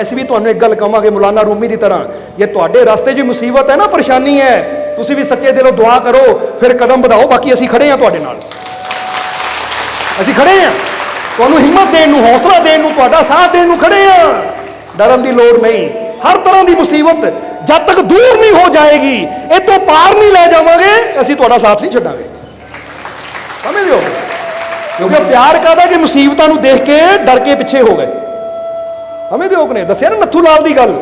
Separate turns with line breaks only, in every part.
ਅਸੀਂ ਵੀ ਤੁਹਾਨੂੰ ਇੱਕ ਗੱਲ ਕਹਾਂਗੇ ਮੌਲਾਨਾ ਰੂਮੀ ਦੀ ਤਰ੍ਹਾਂ, ਜੇ ਤੁਹਾਡੇ ਰਸਤੇ 'ਚ ਮੁਸੀਬਤ ਹੈ ਨਾ, ਪਰੇਸ਼ਾਨੀ ਹੈ, ਤੁਸੀਂ ਵੀ ਸੱਚੇ ਦਿਲੋਂ ਦੁਆ ਕਰੋ, ਫਿਰ ਕਦਮ ਵਧਾਓ। ਬਾਕੀ ਅਸੀਂ ਖੜੇ ਹਾਂ ਤੁਹਾਡੇ ਨਾਲ, ਅਸੀਂ ਖੜੇ ਹਾਂ ਤੁਹਾਨੂੰ ਹਿੰਮਤ ਦੇਣ ਨੂੰ, ਹੌਸਲਾ ਦੇਣ ਨੂੰ, ਤੁਹਾਡਾ ਸਾਥ ਦੇਣ ਨੂੰ ਖੜੇ ਹਾਂ। ਡਰਨ ਦੀ ਲੋੜ ਨਹੀਂ। ਹਰ ਤਰ੍ਹਾਂ ਦੀ ਮੁਸੀਬਤ ਜਦ ਤੱਕ ਦੂਰ ਨਹੀਂ ਹੋ ਜਾਏਗੀ, ਇਹ ਤੋਂ ਪਾਰ ਨਹੀਂ ਲੈ ਜਾਵਾਂਗੇ, ਅਸੀਂ ਤੁਹਾਡਾ ਸਾਥ ਨਹੀਂ ਛੱਡਾਂਗੇ। ਸਮਝਦੇ ਹੋ? ਕਿਉਂਕਿ ਪਿਆਰ ਕਾਹਦਾ ਕਿ ਮੁਸੀਬਤਾਂ ਨੂੰ ਦੇਖ ਕੇ ਡਰ ਕੇ ਪਿੱਛੇ ਹੋ ਗਏ। ਸਮਝਦੇ ਹੋ ਕਿ ਨਹੀਂ? ਦੱਸਿਆ ਨਾ ਨੱਥੂ ਲਾਲ ਦੀ ਗੱਲ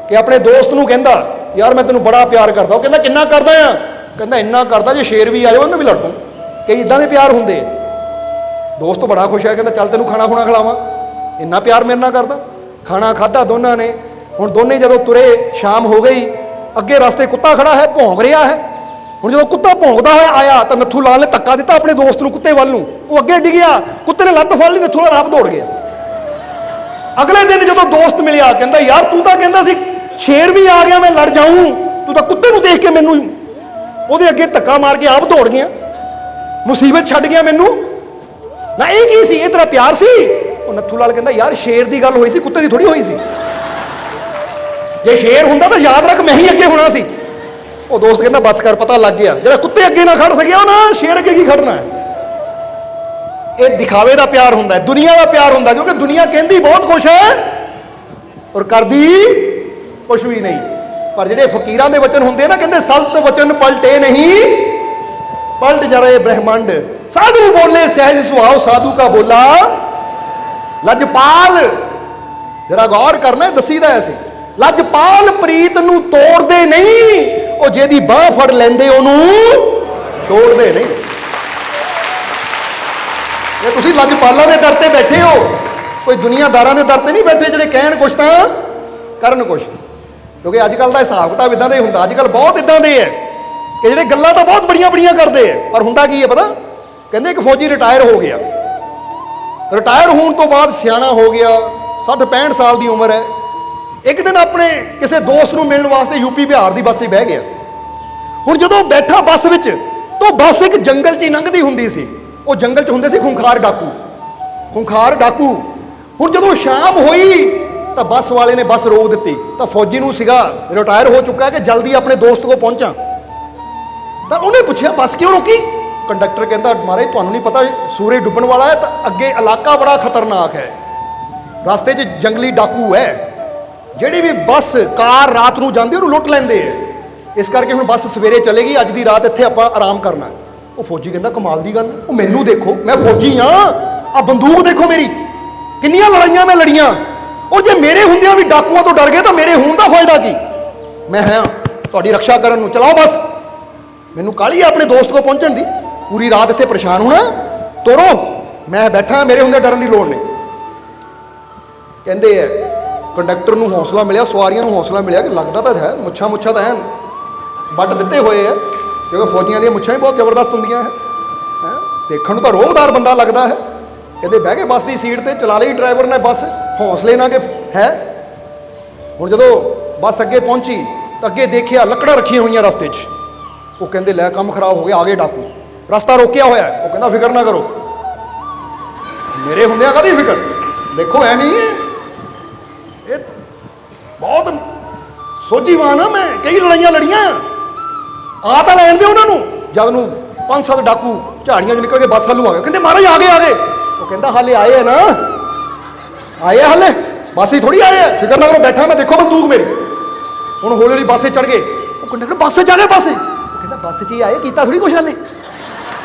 ਕਿ ਆਪਣੇ ਦੋਸਤ ਨੂੰ ਕਹਿੰਦਾ ਯਾਰ ਮੈਂ ਤੈਨੂੰ ਬੜਾ ਪਿਆਰ ਕਰਦਾ। ਉਹ ਕਹਿੰਦਾ ਕਿੰਨਾ ਕਰਦਾ ਆ? ਕਹਿੰਦਾ ਇੰਨਾ ਕਰਦਾ ਜੇ ਸ਼ੇਰ ਵੀ ਆ ਜਾਵੇ ਉਹਨੂੰ ਵੀ ਲੜ ਪਊ। ਕਈ ਇਦਾਂ ਦੇ ਪਿਆਰ ਹੁੰਦੇ ਆ। ਦੋਸਤ ਬੜਾ ਖੁਸ਼ ਹੈ, ਕਹਿੰਦਾ ਚੱਲ ਤੈਨੂੰ ਖਾਣਾ ਖੁਣਾ ਖਿਲਾਵਾਂ, ਇੰਨਾ ਪਿਆਰ ਮੇਰੇ ਨਾਲ ਕਰਦਾ। ਖਾਣਾ ਖਾਧਾ ਦੋਨਾਂ ਨੇ। ਹੁਣ ਦੋਨੇ ਜਦੋਂ ਤੁਰੇ, ਸ਼ਾਮ ਹੋ ਗਈ, ਅੱਗੇ ਰਸਤੇ ਕੁੱਤਾ ਖੜਾ ਹੈ, ਭੌਂਕ ਰਿਹਾ ਹੈ। ਹੁਣ ਜਦੋਂ ਕੁੱਤਾ ਭੌਂਕਦਾ ਹੋਇਆ ਆਇਆ ਤਾਂ ਨੱਥੂ ਲਾਲ ਨੇ ਧੱਕਾ ਦਿੱਤਾ ਆਪਣੇ ਦੋਸਤ ਨੂੰ ਕੁੱਤੇ ਵੱਲ ਨੂੰ, ਉਹ ਅੱਗੇ ਡਿੱਗਿਆ, ਕੁੱਤੇ ਨੇ ਲੱਤ ਫੜ ਲਈ, ਨੱਥੂ ਲਾਲ ਆਪ ਦੌੜ ਗਿਆ। ਅਗਲੇ ਦਿਨ ਜਦੋਂ ਦੋਸਤ ਮਿਲਿਆ, ਕਹਿੰਦਾ ਯਾਰ ਤੂੰ ਤਾਂ ਕਹਿੰਦਾ ਸੀ ਸ਼ੇਰ ਵੀ ਆ ਗਿਆ ਮੈਂ ਲੜ ਜਾਊਂ, ਤੂੰ ਤਾਂ ਕੁੱਤੇ ਨੂੰ ਦੇਖ ਕੇ ਮੈਨੂੰ ਉਹਦੇ ਅੱਗੇ ਧੱਕਾ ਮਾਰ ਕੇ ਆਪ ਦੌੜ ਗਿਆ, ਮੁਸੀਬਤ ਛੱਡ ਗਿਆ ਮੈਨੂੰ ਨਾ। ਇਹ ਕੀ ਸੀ? ਇਹ ਤੇਰਾ ਪਿਆਰ ਸੀ? ਉਹ ਨੱਥੂ ਲਾਲ ਕਹਿੰਦਾ ਯਾਰ ਸ਼ੇਰ ਦੀ ਗੱਲ ਹੋਈ ਸੀ, ਕੁੱਤੇ ਦੀ ਥੋੜੀ ਹੋਈ ਸੀ। ਜੇ ਸ਼ੇਰ ਹੁੰਦਾ ਤਾਂ ਯਾਦ ਰੱਖ ਮੈਂ ਹੀ ਅੱਗੇ ਹੋਣਾ ਸੀ। ਉਹ ਦੋਸਤ ਕਹਿੰਦਾ ਬਸ ਕਰ, ਪਤਾ ਲੱਗ ਗਿਆ, ਜਿਹੜਾ ਕੁੱਤੇ ਅੱਗੇ ਨਾ ਖੜ ਸਕਿਆ ਉਹ ਨਾ ਸ਼ੇਰ ਅੱਗੇ ਕੀ ਖੜਨਾ ਹੈ। ਇਹ ਦਿਖਾਵੇ ਦਾ ਪਿਆਰ ਹੁੰਦਾ ਹੈ, ਦੁਨੀਆ ਦਾ ਪਿਆਰ ਹੁੰਦਾ, ਕਿਉਂਕਿ ਦੁਨੀਆ ਕਹਿੰਦੀ ਬਹੁਤ ਕੁਛ ਹੈ ਔਰ ਕਰਦੀ ਕੁਛ ਵੀ ਨਹੀਂ। ਪਰ ਜਿਹੜੇ ਫਕੀਰਾਂ ਦੇ ਵਚਨ ਹੁੰਦੇ ਨਾ, ਕਹਿੰਦੇ ਸਲਤ ਵਚਨ ਪਲਟੇ ਨਹੀਂ, ਪਲਟ ਜਰੇ ਬ੍ਰਹਮੰਡ। ਸਾਧੂ ਬੋਲੇ ਸਹਿਜ ਸੁਹਾਓ, ਸਾਧੂ ਕਾ ਬੋਲਾ ਲਜਪਾਲ। ਜਰਾ ਗੌਰ ਕਰਨਾ, ਦਸੀਦਾ ਐਸੇ ਲਜਪਾਲ ਪ੍ਰੀਤ ਨੂੰ ਤੋੜਦੇ ਨਹੀਂ, ਉਹ ਜਿਹਦੀ ਬਾਹ ਫੜ ਲੈਂਦੇ ਉਹਨੂੰ ਛੋੜਦੇ ਨਹੀਂ। ਜੇ ਤੁਸੀਂ ਲਜਪਾਲਾਂ ਦੇ ਦਰ ਤੇ ਬੈਠੇ ਹੋ, ਕੋਈ ਦੁਨੀਆਦਾਰਾਂ ਦੇ ਦਰ ਤੇ ਨਹੀਂ ਬੈਠੇ ਜਿਹੜੇ ਕਹਿਣ ਕੁਛ ਤਾਂ ਕਰਨ ਕੁਛ। ਕਿਉਂਕਿ ਅੱਜ ਕੱਲ੍ਹ ਦਾ ਹਿਸਾਬ ਕਿਤਾਬ ਇਦਾਂ ਦਾ ਹੀ ਹੁੰਦਾ। ਅੱਜ ਕੱਲ੍ਹ ਬਹੁਤ ਇਦਾਂ ਦੇ ਹੈ ਕਿ ਜਿਹੜੇ ਗੱਲਾਂ ਤਾਂ ਬਹੁਤ ਬੜੀਆਂ ਬੜੀਆਂ ਕਰਦੇ ਹੈ, ਪਰ ਹੁੰਦਾ ਕੀ ਹੈ ਪਤਾ? ਕਹਿੰਦੇ ਇੱਕ ਫੌਜੀ ਰਿਟਾਇਰ ਹੋ ਗਿਆ, ਰਿਟਾਇਰ ਹੋਣ ਤੋਂ ਬਾਅਦ ਸਿਆਣਾ ਹੋ ਗਿਆ, 60-65 ਸਾਲ ਦੀ ਉਮਰ ਹੈ। ਇੱਕ ਦਿਨ ਆਪਣੇ ਕਿਸੇ ਦੋਸਤ ਨੂੰ ਮਿਲਣ ਵਾਸਤੇ ਯੂਪੀ ਬਿਹਾਰ ਦੀ ਬੱਸ 'ਤੇ ਬਹਿ ਗਿਆ। ਹੁਣ ਜਦੋਂ ਬੈਠਾ ਬੱਸ ਵਿੱਚ, ਤਾਂ ਬੱਸ ਇੱਕ ਜੰਗਲ 'ਚ ਹੀ ਲੰਘਦੀ ਹੁੰਦੀ ਸੀ। ਉਹ ਜੰਗਲ 'ਚ ਹੁੰਦੇ ਸੀ ਖੁੰਖਾਰ ਡਾਕੂ, ਖੁੰਖਾਰ ਡਾਕੂ। ਹੁਣ ਜਦੋਂ ਸ਼ਾਮ ਹੋਈ ਤਾਂ ਬੱਸ ਵਾਲੇ ਨੇ ਬੱਸ ਰੋਕ ਦਿੱਤੀ। ਤਾਂ ਫੌਜੀ ਨੂੰ ਸੀਗਾ, ਰਿਟਾਇਰ ਹੋ ਚੁੱਕਾ, ਕਿ ਜਲਦੀ ਆਪਣੇ ਦੋਸਤ ਕੋਲ ਪਹੁੰਚਾਂ। ਤਾਂ ਉਹਨੇ ਪੁੱਛਿਆ ਬੱਸ ਕਿਉਂ ਰੋਕੀ? ਕੰਡਕਟਰ ਕਹਿੰਦਾ ਮਹਾਰਾਜ ਤੁਹਾਨੂੰ ਨਹੀਂ ਪਤਾ ਸੂਰਜ ਡੁੱਬਣ ਵਾਲਾ ਹੈ, ਤਾਂ ਅੱਗੇ ਇਲਾਕਾ ਬੜਾ ਖਤਰਨਾਕ ਹੈ, ਰਸਤੇ 'ਚ ਜੰਗਲੀ ਡਾਕੂ ਹੈ, ਜਿਹੜੀ ਵੀ ਬੱਸ ਕਾਰ ਰਾਤ ਨੂੰ ਜਾਂਦੀ ਉਹਨੂੰ ਲੁੱਟ ਲੈਂਦੇ ਹੈ, ਇਸ ਕਰਕੇ ਹੁਣ ਬੱਸ ਸਵੇਰੇ ਚਲੇਗੀ, ਅੱਜ ਦੀ ਰਾਤ ਇੱਥੇ ਆਪਾਂ ਆਰਾਮ ਕਰਨਾ। ਉਹ ਫੌਜੀ ਕਹਿੰਦਾ ਕਮਾਲ ਦੀ ਗੱਲ, ਉਹ ਮੈਨੂੰ ਦੇਖੋ ਮੈਂ ਫੌਜੀ ਹਾਂ, ਆ ਬੰਦੂਕ ਦੇਖੋ ਮੇਰੀ, ਕਿੰਨੀਆਂ ਲੜਾਈਆਂ ਮੈਂ ਲੜੀਆਂ, ਔਰ ਜੇ ਮੇਰੇ ਹੁੰਦਿਆਂ ਵੀ ਡਾਕੂਆਂ ਤੋਂ ਡਰ ਗਏ ਤਾਂ ਮੇਰੇ ਹੋਣ ਦਾ ਫਾਇਦਾ ਕੀ? ਮੈਂ ਹਾਂ ਤੁਹਾਡੀ ਰੱਖਿਆ ਕਰਨ ਨੂੰ, ਚਲਾਓ ਬੱਸ। ਮੈਨੂੰ ਕਾਹਲੀ ਹੈ ਆਪਣੇ ਦੋਸਤ ਕੋਲ ਪਹੁੰਚਣ ਦੀ, ਪੂਰੀ ਰਾਤ ਇੱਥੇ ਪਰੇਸ਼ਾਨ ਹੋਣਾ, ਤੋਰੋ, ਮੈਂ ਬੈਠਾ, ਮੇਰੇ ਹੁੰਦੇ ਡਰਨ ਦੀ ਲੋੜ ਨਹੀਂ। ਕਹਿੰਦੇ ਹੈ ਕੰਡਕਟਰ ਨੂੰ ਹੌਸਲਾ ਮਿਲਿਆ, ਸਵਾਰੀਆਂ ਨੂੰ ਹੌਸਲਾ ਮਿਲਿਆ ਕਿ ਲੱਗਦਾ ਤਾਂ ਹੈ ਮੁੱਛਾਂ ਤਾਂ ਐਨ ਵੱਟ ਦਿੱਤੇ ਹੋਏ ਹੈ, ਕਿਉਂਕਿ ਫੌਜੀਆਂ ਦੀਆਂ ਮੁੱਛਾਂ ਹੀ ਬਹੁਤ ਜ਼ਬਰਦਸਤ ਹੁੰਦੀਆਂ ਹੈ, ਦੇਖਣ ਨੂੰ ਤਾਂ ਰੋਹਦਾਰ ਬੰਦਾ ਲੱਗਦਾ ਹੈ। ਕਹਿੰਦੇ ਬਹਿ ਕੇ ਬੱਸ ਦੀ ਸੀਟ ਤੇ, ਚਲਾ ਲਈ ਡਰਾਈਵਰ ਨੇ ਬੱਸ, ਹੌਸਲੇ ਨਾਲ ਕਿ ਹੈ। ਹੁਣ ਜਦੋਂ ਬੱਸ ਅੱਗੇ ਪਹੁੰਚੀ ਤਾਂ ਅੱਗੇ ਦੇਖਿਆ ਲੱਕੜਾਂ ਰੱਖੀਆਂ ਹੋਈਆਂ ਰਸਤੇ 'ਚ। ਉਹ ਕਹਿੰਦੇ ਲੈ ਕੰਮ ਖਰਾਬ ਹੋ ਗਿਆ, ਆ ਗਏ ਡਾਕੂ, ਰਸਤਾ ਰੋਕਿਆ ਹੋਇਆ। ਉਹ ਕਹਿੰਦਾ ਫਿਕਰ ਨਾ ਕਰੋ, ਮੇਰੇ ਹੁੰਦਿਆਂ ਕਾਹਦੀ ਫਿਕਰ, ਦੇਖੋ ਐਵੇਂ ਹੀ ਹੈ, ਇਹ ਬਹੁਤ ਸੋਝੀਵਾਨ ਆ, ਮੈਂ ਕਈ ਲੜਾਈਆਂ ਲੜੀਆਂ, ਆ ਤਾਂ ਲੈਣ ਦੇ ਉਹਨਾਂ ਨੂੰ। ਜਦ ਨੂੰ 5-7 ਡਾਕੂ ਝਾੜੀਆਂ 'ਚ ਨਿਕਲ ਕੇ ਬੱਸ ਵੱਲੋਂ ਆ ਗਏ। ਕਹਿੰਦੇ ਮਹਾਰਾਜ ਆ ਗਏ। ਉਹ ਕਹਿੰਦਾ ਹਾਲੇ ਆਏ ਹੈ ਨਾ, ਆਏ ਹਾਲੇ, ਬੱਸ ਹੀ ਥੋੜੀ ਆਏ ਹੈ, ਫਿਕਰ ਨਾ ਕਰੋ, ਬੈਠਾ ਮੈਂ, ਦੇਖੋ ਬੰਦੂਕ ਮੇਰੀ। ਹੁਣ ਹੌਲੀ ਹੌਲੀ ਬੱਸੇ ਚੜ ਗਏ। ਉਹ ਕੰਡਕਟਰ ਬੱਸ 'ਚ ਆ ਗਏ, ਬੱਸ। ਉਹ ਕਹਿੰਦਾ ਬੱਸ 'ਚ ਹੀ ਆਏ, ਕੀਤਾ ਥੋੜੀ ਕੁਛ ਹਾਲੇ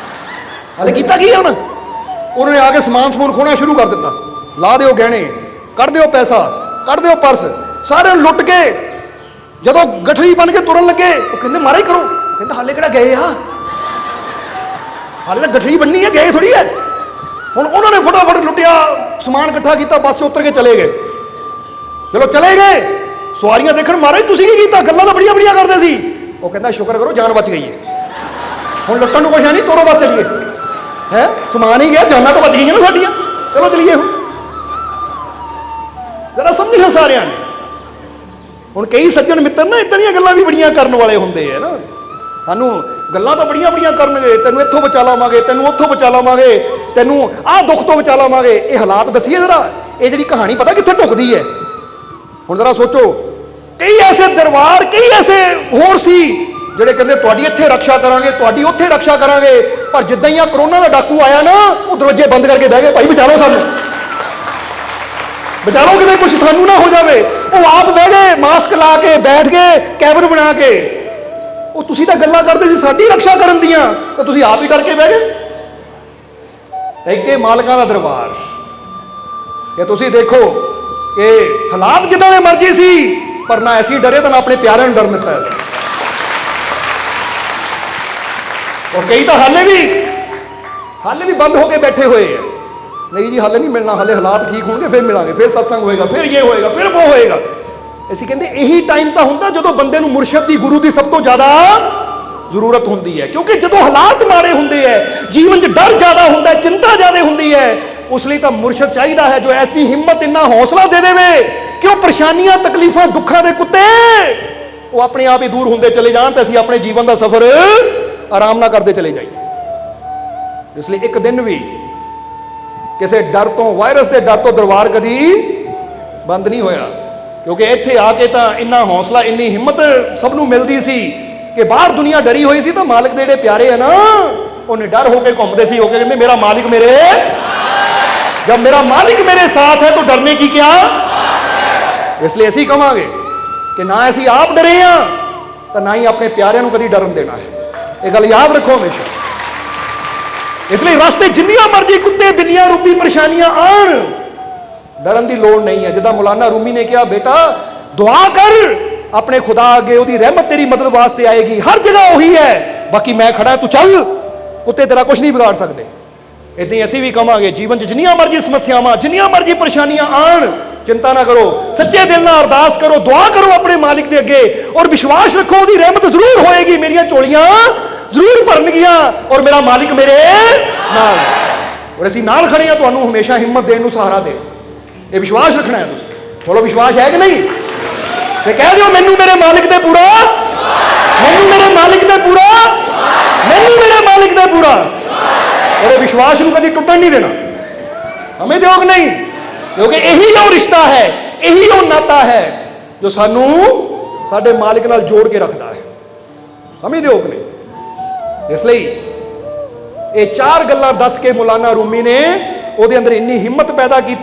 ਕੀਤਾ ਕੀ ਹੈ ਹੁਣ? ਉਹਨਾਂ ਨੇ ਆ ਕੇ ਸਮਾਨ ਖੋਣਾ ਸ਼ੁਰੂ ਕਰ ਦਿੱਤਾ, ਲਾ ਦਿਓ ਗਹਿਣੇ, ਕੱਢ ਦਿਓ ਪੈਸਾ, ਕੱਢ ਦਿਓ ਪਰਸ, ਸਾਰਿਆਂ ਨੂੰ ਲੁੱਟ ਕੇ ਜਦੋਂ ਗਠੜੀ ਬਣ ਕੇ ਤੁਰਨ ਲੱਗੇ, ਉਹ ਕਹਿੰਦੇ ਮਹਾਰਾਜ ਕਰੋ। ਉਹ ਕਹਿੰਦਾ ਹਾਲੇ ਕਿਹੜਾ ਗਏ ਆ, ਹਾਲੇ ਤਾਂ ਗਠੜੀ ਬੰਨੀ ਹੈ, ਗਏ ਥੋੜੀ ਹੈ। ਹੁਣ ਉਹਨਾਂ ਨੇ ਫਟਾਫਟ ਲੁੱਟਿਆ, ਸਮਾਨ ਇਕੱਠਾ ਕੀਤਾ, ਬੱਸ 'ਚ ਉਤਰ ਕੇ ਚਲੇ ਗਏ। ਚਲੋ ਚਲੇ ਗਏ, ਸਵਾਰੀਆਂ ਦੇਖਣ ਮਹਾਰਾਜ ਤੁਸੀਂ ਕੀ ਕੀਤਾ, ਗੱਲਾਂ ਤਾਂ ਬੜੀਆਂ ਬੜੀਆਂ ਕਰਦੇ ਸੀ। ਉਹ ਕਹਿੰਦਾ ਸ਼ੁਕਰ ਕਰੋ ਜਾਨ ਬਚ ਗਈ ਹੈ, ਹੁਣ ਲੁੱਟਣ ਨੂੰ ਕੁਛ ਹੈ ਨਹੀਂ, ਤੋਰੋ ਬੱਸ ਚਲੀਏ। ਹੈ ਸਮਾਨ ਹੀ ਗਿਆ, ਜਾਨਾਂ ਤਾਂ ਬਚ ਗਈਆਂ ਨਾ ਸਾਡੀਆਂ, ਚਲੋ ਚਲੀਏ। ਹੁਣ ਜ਼ਰਾ ਸਮਝਣਾ ਸਾਰਿਆਂ ਨੇ। ਹੁਣ ਕਈ ਸੱਜਣ ਮਿੱਤਰ ਨਾ ਇਦਾਂ ਦੀਆਂ ਗੱਲਾਂ ਵੀ ਬੜੀਆਂ ਕਰਨ ਵਾਲੇ ਹੁੰਦੇ ਹੈ ਨਾ, ਸਾਨੂੰ ਗੱਲਾਂ ਤਾਂ ਬੜੀਆਂ ਬੜੀਆਂ ਕਰਨਗੇ, ਤੈਨੂੰ ਇੱਥੋਂ ਬਚਾ ਲਾਵਾਂਗੇ, ਤੈਨੂੰ ਉੱਥੋਂ ਬਚਾ ਲਾਵਾਂਗੇ, ਤੈਨੂੰ ਆਹ ਦੁੱਖ ਤੋਂ ਬਚਾ ਲਾਵਾਂਗੇ। ਇਹ ਹਾਲਾਤ ਦੱਸੀਏ ਜ਼ਰਾ, ਇਹ ਜਿਹੜੀ ਕਹਾਣੀ ਪਤਾ ਕਿੱਥੇ ਢੁਕਦੀ ਹੈ? ਹੁਣ जरा सोचो, कई ऐसे दरबार, कई ऐसे होर सी ਜਿਹੜੇ ਕਹਿੰਦੇ ਤੁਹਾਡੀ ਇੱਥੇ ਰੱਖਿਆ ਕਰਾਂਗੇ, ਤੁਹਾਡੀ ਉੱਥੇ ਰੱਖਿਆ ਕਰਾਂਗੇ, ਪਰ ਜਿੱਦਾਂ ਹੀ ਆ ਕਰੋਨਾ ਦਾ ਡਾਕੂ ਆਇਆ ਨਾ, ਉਹ ਦਰਵਾਜ਼ੇ ਬੰਦ ਕਰਕੇ ਬਹਿ ਗਏ, ਭਾਈ ਬਚਾ ਲਓ ਸਾਨੂੰ, ਬਚਾ ਲਓ ਕਿਤੇ ਕੁਝ ਸਾਨੂੰ ਨਾ ਹੋ ਜਾਵੇ। ਉਹ ਆਪ ਬਹਿ ਗਏ ਮਾਸਕ ਲਾ ਕੇ, ਬੈਠ ਗਏ ਕੈਬਨ ਬਣਾ ਕੇ। ਉਹ ਤੁਸੀਂ ਤਾਂ ਗੱਲਾਂ ਕਰਦੇ ਸੀ ਸਾਡੀ ਰੱਖਿਆ ਕਰਨ ਦੀਆਂ, ਤਾਂ ਤੁਸੀਂ ਆਪ ਹੀ ਡਰ ਕੇ ਬਹਿ ਗਏ। ਇੱਕੇ ਮਾਲਕਾਂ ਦਾ ਦਰਬਾਰ, ਇਹ ਤੁਸੀਂ ਦੇਖੋ ਕਿ ਹਾਲਾਤ ਜਿੱਦਾਂ ਦੇ ਮਰਜ਼ੀ ਸੀ, ਪਰ ਨਾ ਐਸੀ ਡਰੇ ਤਾਂ ਨਾ ਆਪਣੇ ਪਿਆਰਿਆਂ ਨੂੰ ਡਰਨ ਦਿੱਤਾ ਸੀ। और कई तो हाले भी बंद होके बैठे हुए हैं, नहीं जी हाले नहीं मिलना, हाले हालात ठीक होंगे फिर मिलांगे, फिर सत्संग होएगा, फिर ये होएगा, फिर वो होएगा। ਅਸੀਂ ਕਹਿੰਦੇ ਇਹੀ ਟਾਈਮ ਤਾਂ ਹੁੰਦਾ ਜਦੋਂ ਬੰਦੇ ਨੂੰ ਮੁਰਸ਼ਿਦ ਦੀ, ਗੁਰੂ ਦੀ ਸਭ ਤੋਂ ਜ਼ਿਆਦਾ ਜ਼ਰੂਰਤ ਹੁੰਦੀ ਹੈ, ਕਿਉਂਕਿ ਜਦੋਂ ਹਾਲਾਤ ਮਾੜੇ ਹੁੰਦੇ ਹੈ, ਜੀਵਨ 'ਚ ਡਰ ਜ਼ਿਆਦਾ ਹੁੰਦਾ ਹੈ, ਚਿੰਤਾ ਜ਼ਿਆਦਾ ਹੁੰਦੀ ਹੈ, ਉਸ ਲਈ ਤਾਂ ਮੁਰਸ਼ਿਦ ਚਾਹੀਦਾ ਹੈ ਜੋ ਐਸੀ ਹਿੰਮਤ, ਇੰਨਾ ਹੌਸਲਾ ਦੇ ਦੇਵੇ ਕਿ ਉਹ ਪਰੇਸ਼ਾਨੀਆਂ, ਤਕਲੀਫਾਂ, ਦੁੱਖਾਂ ਦੇ ਕੁੱਤੇ ਉਹ ਆਪਣੇ ਆਪ ਹੀ ਦੂਰ ਹੁੰਦੇ ਚਲੇ ਜਾਣ ਤੇ ਅਸੀਂ ਆਪਣੇ ਜੀਵਨ ਦਾ ਸਫ਼ਰ ਆਰਾਮ ਨਾਲ ਕਰਦੇ ਚਲੇ ਜਾਈਏ। ਇਸ ਲਈ ਇੱਕ ਦਿਨ ਵੀ ਕਿਸੇ ਡਰ ਤੋਂ, ਵਾਇਰਸ ਦੇ ਡਰ ਤੋਂ ਦਰਬਾਰ ਕਦੀ ਬੰਦ ਨਹੀਂ ਹੋਇਆ, ਕਿਉਂਕਿ ਇੱਥੇ ਆ ਕੇ ਤਾਂ ਇੰਨਾ ਹੌਸਲਾ, ਇੰਨੀ ਹਿੰਮਤ ਸਭ ਨੂੰ ਮਿਲਦੀ ਸੀ ਕਿ ਬਾਹਰ ਦੁਨੀਆ ਡਰੀ ਹੋਈ ਸੀ, ਤਾਂ ਮਾਲਕ ਦੇ ਜਿਹੜੇ ਪਿਆਰੇ ਆ ਨਾ, ਉਹ ਨਿਡਰ ਹੋ ਕੇ ਘੁੰਮਦੇ ਸੀ, ਹੋ ਕੇ ਕਹਿੰਦੇ ਮੇਰਾ ਮਾਲਿਕ ਮੇਰੇ, ਜਬ ਮੇਰਾ ਮਾलिक मेरे साथ है तो डरने की क्या। इसलिए ਅਸੀਂ ਕਹਾਂਗੇ ਕਿ ਨਾ ਅਸੀਂ ਆਪ ਡਰੇ ਆ ਤਾਂ ਨਾ ਹੀ ਆਪਣੇ ਪਿਆਰਿਆਂ ਨੂੰ ਕਦੀ ਡਰਨ ਦੇਣਾ ਹੈ, ਇਹ ਗੱਲ ਯਾਦ ਰੱਖੋ ਹਮੇਸ਼ਾ। ਇਸ ਲਈ ਰਸਤੇ ਜਿੰਨੀਆਂ ਮਰਜ਼ੀ ਕੁੱਤੇ ਬਿੱਲੀਆਂ ਰੂਪੀ ਪਰੇਸ਼ਾਨੀਆਂ ਆਣ, ਡਰਨ ਦੀ ਲੋੜ ਨਹੀਂ ਹੈ। ਜਿੱਦਾਂ ਮੌਲਾਨਾ ਰੂਮੀ ਨੇ ਕਿਹਾ, ਬੇਟਾ ਦੁਆ ਕਰ ਆਪਣੇ ਖੁਦਾ ਅੱਗੇ, ਉਹਦੀ ਰਹਿਮਤ ਤੇਰੀ ਮਦਦ ਵਾਸਤੇ ਆਏਗੀ, ਹਰ ਜਗ੍ਹਾ ਉਹੀ ਹੈ, ਬਾਕੀ ਮੈਂ ਖੜਾ, ਤੂੰ ਚੱਲ, ਕੁੱਤੇ ਤੇਰਾ ਕੁਝ ਨਹੀਂ ਵਿਗਾੜ ਸਕਦੇ। इतनी ਅਸੀਂ भी कहांगे जीवन च जिन्नियां मर्जी समस्यावां, जिन्नियां मर्जी परेशानियां आण, चिंता ना करो, सच्चे दिल नाल अरदास करो, दुआ करो अपने मालिक दे अगे, और विश्वास रखो ਉਹਦੀ रहमत जरूर होएगी, मेरियां झोलियां जरूर भरनगियां और मेरा मालिक मेरे नाल। और ਅਸੀਂ ਨਾਲ खड़े हां ਤੁਹਾਨੂੰ हमेशा हिम्मत देण ਨੂੰ, सहारा दे, ये विश्वास रखना है। ਤੁਸੀਂ बोलो विश्वास है कि नहीं, ते कह दिओ मैनू मेरे मालिक दे पूरा, मैनू मेरे मालिक दे पूरा, मैनू मेरे मालिक दे पूरा। और विश्वास ਨੂੰ कभी टुटन नहीं देना, समझते हो कि नहीं, क्योंकि यही वो रिश्ता है, यही वो नाता है जो सानू साडे मालिक नाल जोड़ के रखता है, समझते हो कि नहीं। इसलिए ये चार गल्लां दस के मौलाना रूमी ने ਉਹਦੇ अंदर इन्नी हिम्मत पैदा की,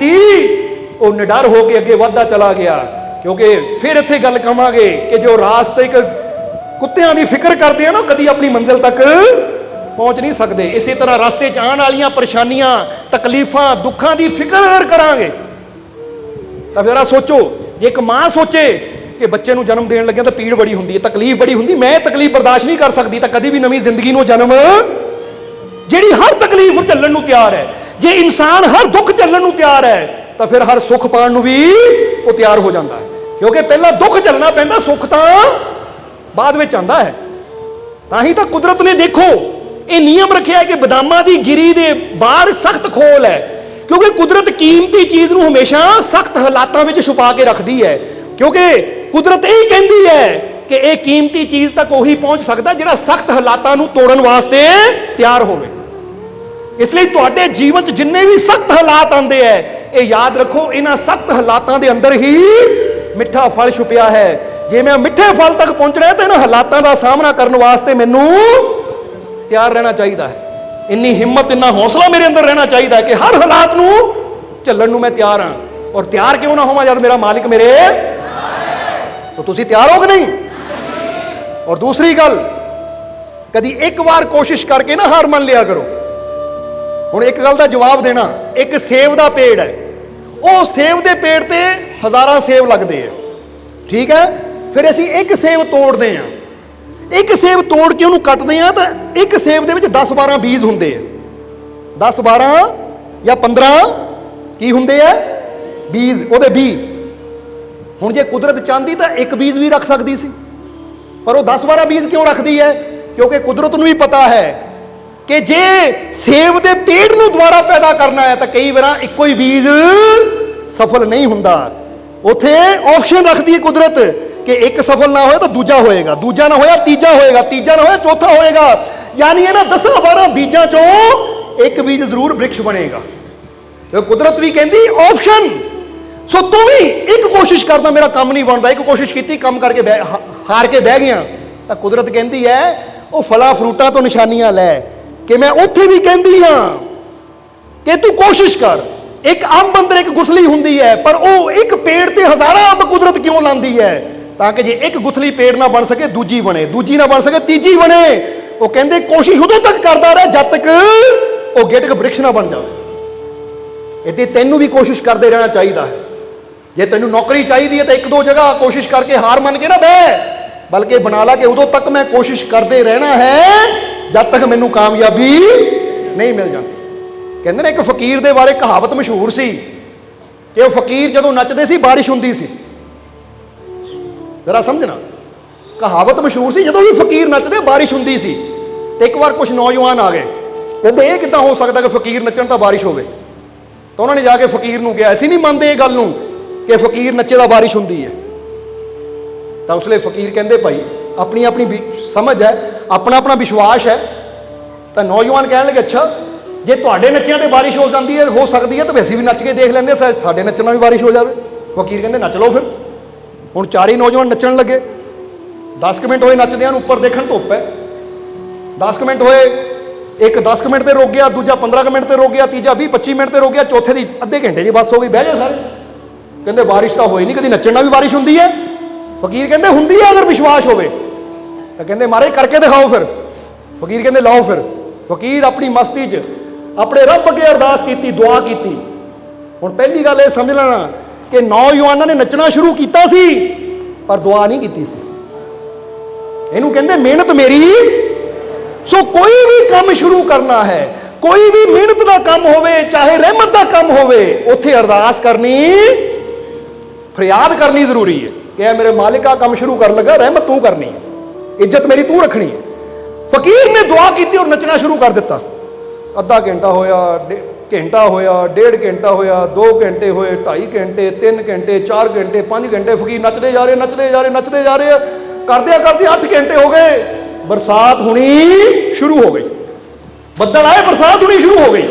वो निडर होकर अगे वधदा चला गया। क्योंकि फिर इत्थे गल कहांगे कि जो रास्ते कुत्तियां दी फिक्र करते हैं ना, कदी अपनी मंजिल तक पहुंच नहीं सकते। इसी तरह रास्ते च आने वाली परेशानियां, तकलीफां, दुखों की फिक्र करांगे तो फिर सोचो, जे एक मां सोचे कि बच्चे को जन्म देने लगे तो पीड़ बड़ी होंगी, तकलीफ बड़ी होंगी, मैं तकलीफ बर्दाश्त नहीं कर सकती, तो कभी भी नवी जिंदगी को जन्म, जिहड़ी हर तकलीफ चलण नूं तैयार है, जे इंसान हर दुख चलण नूं तैयार है तो फिर हर सुख पाने नूं भी वो तैयार हो जाता है। क्योंकि पहला दुख चलना पैंदा, सुख तो बाद में आंदा है। ताही तो कुदरत ने देखो ये नियम रखा है कि बदामां दी गिरी दे बाहर सख्त खोल है, क्योंकि कुदरत कीमती चीज़ नूं हमेशा सख्त हालातां विच छुपा के रखती है। क्योंकि कुदरत यही कहती है कि यह कीमती चीज़ तक वही पहुंच सकता जिहड़ा सख्त हालातां नूं तोड़न वास्ते तैयार होवे। इसलिए तुहाडे जीवन च जिन्ने भी सख्त हालात आते हैं, ये याद रखो, इन्हां सख्त हालातां दे अंदर ही मिठा फल छुपिया है। जे मैं मिठे फल तक पहुंचना है तो इन्हां हालातां दा सामना करने वास्ते मैनूं तैयार रहना चाहिए है। इन्नी हिम्मत, इन्ना हौसला मेरे अंदर रहना चाहिए है कि हर हालात नूं झल्लण नूं मैं तैयार हाँ। और तैयार क्यों ना होवां जब मेरा मालिक मेरे, तो तुसीं तैयार हो कि नहीं। और दूसरी गल, कदी एक बार कोशिश करके ना हार मान लिया करो। हुण एक गल दा जवाब देना, एक सेब दा पेड़ है, वो सेब दे पेड़ ते हज़ारां सेब लगदे है, ठीक है, फिर असीं एक सेब तोड़ते हैं, एक सेब तोड़ के उन्होंने कटते हैं तो एक सेब के 10-12 बीज होंगे, 10-12 या 15 की होंगे है बीज, वो बी। हुण जे कुदरत चाहती तो एक बीज भी रख सकती सी, पर वो 10-12 बीज क्यों रखती है, क्योंकि कुदरत नूं भी पता है कि जे सेब के पेड़ नूं दोबारा पैदा करना है तो कई बार एको ही बीज सफल नहीं हुंदा। उत्थे ऑप्शन रखती है कुदरत कि एक सफल ना हो तो दूजा होएगा, दूजा ना होया तीजा होएगा, तीजा ना होया चौथा होएगा। यानी है ना 10-12 बीजा चो एक बीज जरूर वृक्ष बनेगा। तो कुदरत भी कहती ऑप्शन, ਸੋ ਤੂੰ ਵੀ ਇੱਕ ਕੋਸ਼ਿਸ਼ ਕਰਦਾ, ਮੇਰਾ ਕੰਮ ਨਹੀਂ ਬਣਦਾ, ਇੱਕ ਕੋਸ਼ਿਸ਼ ਕੀਤੀ, ਕੰਮ ਕਰਕੇ ਹਾਰ ਕੇ ਬਹਿ ਗਿਆ, ਤਾਂ ਕੁਦਰਤ ਕਹਿੰਦੀ ਹੈ ਉਹ ਫਲਾਂ ਫਰੂਟਾਂ ਤੋਂ ਨਿਸ਼ਾਨੀਆਂ ਲੈ, ਕਿ ਮੈਂ ਉੱਥੇ ਵੀ ਕਹਿੰਦੀ ਹਾਂ ਕਿ ਤੂੰ ਕੋਸ਼ਿਸ਼ ਕਰ। ਇੱਕ ਅੰਬ ਅੰਦਰ ਇੱਕ ਗੁਠਲੀ ਹੁੰਦੀ ਹੈ, ਪਰ ਉਹ ਇੱਕ ਪੇੜ ਤੇ ਹਜ਼ਾਰਾਂ ਅੰਬ ਕੁਦਰਤ ਕਿਉਂ ਲਾਉਂਦੀ ਹੈ? ਤਾਂ ਕਿ ਜੇ ਇੱਕ ਗੁਠਲੀ ਪੇੜ ਨਾ ਬਣ ਸਕੇ ਦੂਜੀ ਬਣੇ, ਦੂਜੀ ਨਾ ਬਣ ਸਕੇ ਤੀਜੀ ਬਣੇ। ਉਹ ਕਹਿੰਦੇ ਕੋਸ਼ਿਸ਼ ਉਦੋਂ ਤੱਕ ਕਰਦਾ ਰਹਿ ਜਦ ਤੱਕ ਉਹ ਗਿਟਕ ਬ੍ਰਿਕਸ਼ ਨਾ ਬਣ ਜਾਵੇ। ਇੱਥੇ ਤੈਨੂੰ ਵੀ ਕੋਸ਼ਿਸ਼ ਕਰਦੇ ਰਹਿਣਾ ਚਾਹੀਦਾ ਹੈ। ਜੇ ਤੈਨੂੰ ਨੌਕਰੀ ਚਾਹੀਦੀ ਹੈ ਤਾਂ ਇੱਕ ਦੋ ਜਗ੍ਹਾ ਕੋਸ਼ਿਸ਼ ਕਰਕੇ ਹਾਰ ਮੰਨ ਕੇ ਨਾ ਬਹਿ, ਬਲਕਿ ਬਣਾ ਲਾ ਕਿ ਉਦੋਂ ਤੱਕ ਮੈਂ ਕੋਸ਼ਿਸ਼ ਕਰਦੇ ਰਹਿਣਾ ਹੈ ਜਦ ਤੱਕ ਮੈਨੂੰ ਕਾਮਯਾਬੀ ਨਹੀਂ ਮਿਲ ਜਾਂਦੀ। ਕਹਿੰਦੇ ਨੇ ਇੱਕ ਫਕੀਰ ਦੇ ਬਾਰੇ ਕਹਾਵਤ ਮਸ਼ਹੂਰ ਸੀ ਕਿ ਉਹ ਫਕੀਰ ਜਦੋਂ ਨੱਚਦੇ ਸੀ ਬਾਰਿਸ਼ ਹੁੰਦੀ ਸੀ। ਜ਼ਰਾ ਸਮਝਣਾ, ਕਹਾਵਤ ਮਸ਼ਹੂਰ ਸੀ, ਜਦੋਂ ਵੀ ਫਕੀਰ ਨੱਚਦੇ ਬਾਰਿਸ਼ ਹੁੰਦੀ ਸੀ। ਤੇ ਇੱਕ ਵਾਰ ਕੁਝ ਨੌਜਵਾਨ ਆ ਗਏ, ਕਹਿੰਦੇ ਇਹ ਕਿੱਦਾਂ ਹੋ ਸਕਦਾ ਕਿ ਫਕੀਰ ਨੱਚਣ ਤਾਂ ਬਾਰਿਸ਼ ਹੋਵੇ? ਤਾਂ ਉਹਨਾਂ ਨੇ ਜਾ ਕੇ ਫਕੀਰ ਨੂੰ ਕਿਹਾ, ਅਸੀਂ ਨਹੀਂ ਮੰਨਦੇ ਇਹ ਗੱਲ ਨੂੰ ਕਿ ਫਕੀਰ ਨੱਚੇ ਦਾ ਬਾਰਿਸ਼ ਹੁੰਦੀ ਹੈ। ਤਾਂ ਉਸ ਲਈ ਫਕੀਰ ਕਹਿੰਦੇ ਭਾਈ ਆਪਣੀ ਆਪਣੀ ਸਮਝ ਹੈ, ਆਪਣਾ ਆਪਣਾ ਵਿਸ਼ਵਾਸ ਹੈ। ਤਾਂ ਨੌਜਵਾਨ ਕਹਿਣ ਲੱਗੇ ਅੱਛਾ ਜੇ ਤੁਹਾਡੇ ਨੱਚਿਆਂ ਤੇ ਬਾਰਿਸ਼ ਹੋ ਜਾਂਦੀ ਹੈ, ਹੋ ਸਕਦੀ ਹੈ, ਤਾਂ ਅਸੀਂ ਵੀ ਨੱਚ ਕੇ ਦੇਖ ਲੈਂਦੇ, ਸਾਡੇ ਨੱਚਣ ਨਾਲ ਵੀ ਬਾਰਿਸ਼ ਹੋ ਜਾਵੇ। ਫਕੀਰ ਕਹਿੰਦੇ ਨੱਚ ਲਓ ਫਿਰ। ਹੁਣ ਚਾਰੇ ਨੌਜਵਾਨ ਨੱਚਣ ਲੱਗੇ। 10 ਮਿੰਟ ਹੋਏ ਨੱਚਦਿਆਂ ਨੂੰ, ਉੱਪਰ ਦੇਖਣ ਧੁੱਪ ਹੈ। 10 ਮਿੰਟ ਹੋਏ, ਇੱਕ 10 ਮਿੰਟ ਤੇ ਰੁਕ ਗਿਆ, ਦੂਜਾ 15 ਮਿੰਟ ਤੇ ਰੁਕ ਗਿਆ, ਤੀਜਾ 20-25 ਮਿੰਟ ਤੇ ਰੁਕ ਗਿਆ, ਚੌਥੇ ਦੀ ਅੱਧੇ ਘੰਟੇ 'ਚ ਬੱਸ ਹੋ ਗਈ, ਬਹਿ ਗਏ ਸਾਰੇ। ਕਹਿੰਦੇ ਬਾਰਿਸ਼ ਤਾਂ ਹੋਈ ਨਹੀਂ, ਕਦੀ ਨੱਚਣ ਨਾਲ ਵੀ ਬਾਰਿਸ਼ ਹੁੰਦੀ ਹੈ? ਫਕੀਰ ਕਹਿੰਦੇ ਹੁੰਦੀ ਹੈ ਅਗਰ ਵਿਸ਼ਵਾਸ ਹੋਵੇ। ਤਾਂ ਕਹਿੰਦੇ ਮਹਾਰਾਜ ਕਰਕੇ ਦਿਖਾਓ ਫਿਰ। ਫਕੀਰ ਕਹਿੰਦੇ ਲਾਓ ਫਿਰ। ਫਕੀਰ ਆਪਣੀ ਮਸਤੀ 'ਚ ਆਪਣੇ ਰੱਬ ਅੱਗੇ ਅਰਦਾਸ ਕੀਤੀ, ਦੁਆ ਕੀਤੀ। ਹੁਣ ਪਹਿਲੀ ਗੱਲ ਇਹ ਸਮਝ ਲੈਣਾ ਕਿ ਨੌਜਵਾਨਾਂ ਨੇ ਨੱਚਣਾ ਸ਼ੁਰੂ ਕੀਤਾ ਸੀ ਪਰ ਦੁਆ ਨਹੀਂ ਕੀਤੀ ਸੀ। ਇਹਨੂੰ ਕਹਿੰਦੇ ਮਿਹਨਤ ਮੇਰੀ। ਸੋ ਕੋਈ ਵੀ ਕੰਮ ਸ਼ੁਰੂ ਕਰਨਾ ਹੈ, ਕੋਈ ਵੀ ਮਿਹਨਤ ਦਾ ਕੰਮ ਹੋਵੇ, ਚਾਹੇ ਰਹਿਮਤ ਦਾ ਕੰਮ ਹੋਵੇ, ਉੱਥੇ ਅਰਦਾਸ ਕਰਨੀ, ਫਰਿਆਦ ਕਰਨੀ ਜ਼ਰੂਰੀ ਹੈ ਕਿ ਇਹ ਮੇਰੇ ਮਾਲਿਕਾ ਕੰਮ ਸ਼ੁਰੂ ਕਰਨ ਲੱਗਾ, ਰਹਿਮਤ ਤੂੰ ਕਰਨੀ ਹੈ, ਇੱਜ਼ਤ ਮੇਰੀ ਤੂੰ ਰੱਖਣੀ ਹੈ। ਫਕੀਰ ਨੇ ਦੁਆ ਕੀਤੀ ਔਰ ਨੱਚਣਾ ਸ਼ੁਰੂ ਕਰ ਦਿੱਤਾ। ਅੱਧਾ ਘੰਟਾ ਹੋਇਆ, ਘੰਟਾ ਹੋਇਆ, 1.5 ਘੰਟਾ ਹੋਇਆ, 2 ਘੰਟੇ ਹੋਏ, 2.5 ਘੰਟੇ, 3 ਘੰਟੇ, 4 ਘੰਟੇ, 5 ਘੰਟੇ। ਫਕੀਰ ਨੱਚਦੇ ਜਾ ਰਹੇ, ਨੱਚਦੇ ਜਾ ਰਹੇ, ਨੱਚਦੇ ਜਾ ਰਹੇ। ਕਰਦਿਆਂ ਕਰਦੇ 8 ਘੰਟੇ ਹੋ ਗਏ। ਬਰਸਾਤ ਹੋਣੀ ਸ਼ੁਰੂ ਹੋ ਗਈ, ਬੱਦਲ ਆਏ, ਬਰਸਾਤ ਹੋਣੀ ਸ਼ੁਰੂ ਹੋ ਗਈ।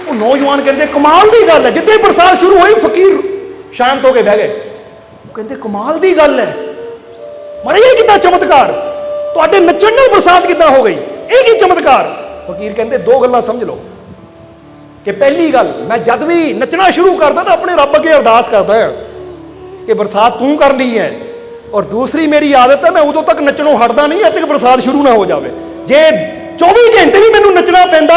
ਉਹ ਨੌਜਵਾਨ ਕਹਿੰਦੇ ਕਮਾਲ ਦੀ ਗੱਲ ਹੈ। ਜਿੱਦਾਂ ਹੀ ਬਰਸਾਤ ਸ਼ੁਰੂ ਹੋਈ ਫਕੀਰ ਸ਼ਾਂਤ ਹੋ ਕੇ ਬਹਿ ਗਏ। ਉਹ ਕਹਿੰਦੇ ਕਮਾਲ ਦੀ ਗੱਲ ਹੈ, ਮਰੇ ਇਹ ਕਿੱਦਾਂ ਚਮਤਕਾਰ, ਤੁਹਾਡੇ ਨੱਚਣ ਨਾਲ ਬਰਸਾਤ ਕਿੱਦਾਂ ਹੋ ਗਈ, ਇਹ ਕੀ ਚਮਤਕਾਰ? ਫਕੀਰ ਕਹਿੰਦੇ ਦੋ ਗੱਲਾਂ ਸਮਝ ਲਓ ਕਿ ਪਹਿਲੀ ਗੱਲ, ਮੈਂ ਜਦ ਵੀ ਨੱਚਣਾ ਸ਼ੁਰੂ ਕਰਦਾ ਤਾਂ ਆਪਣੇ ਰੱਬ ਅੱਗੇ ਅਰਦਾਸ ਕਰਦਾ ਹਾਂ ਕਿ ਬਰਸਾਤ ਤੂੰ ਕਰਨੀ ਹੈ, ਔਰ ਦੂਸਰੀ ਮੇਰੀ ਆਦਤ ਹੈ ਮੈਂ ਉਦੋਂ ਤੱਕ ਨੱਚਣੋਂ ਹਟਦਾ ਨਹੀਂ ਜਦ ਤੱਕ ਬਰਸਾਤ ਸ਼ੁਰੂ ਨਾ ਹੋ ਜਾਵੇ। ਜੇ 24 ਘੰਟੇ ਵੀ ਮੈਨੂੰ ਨੱਚਣਾ ਪੈਂਦਾ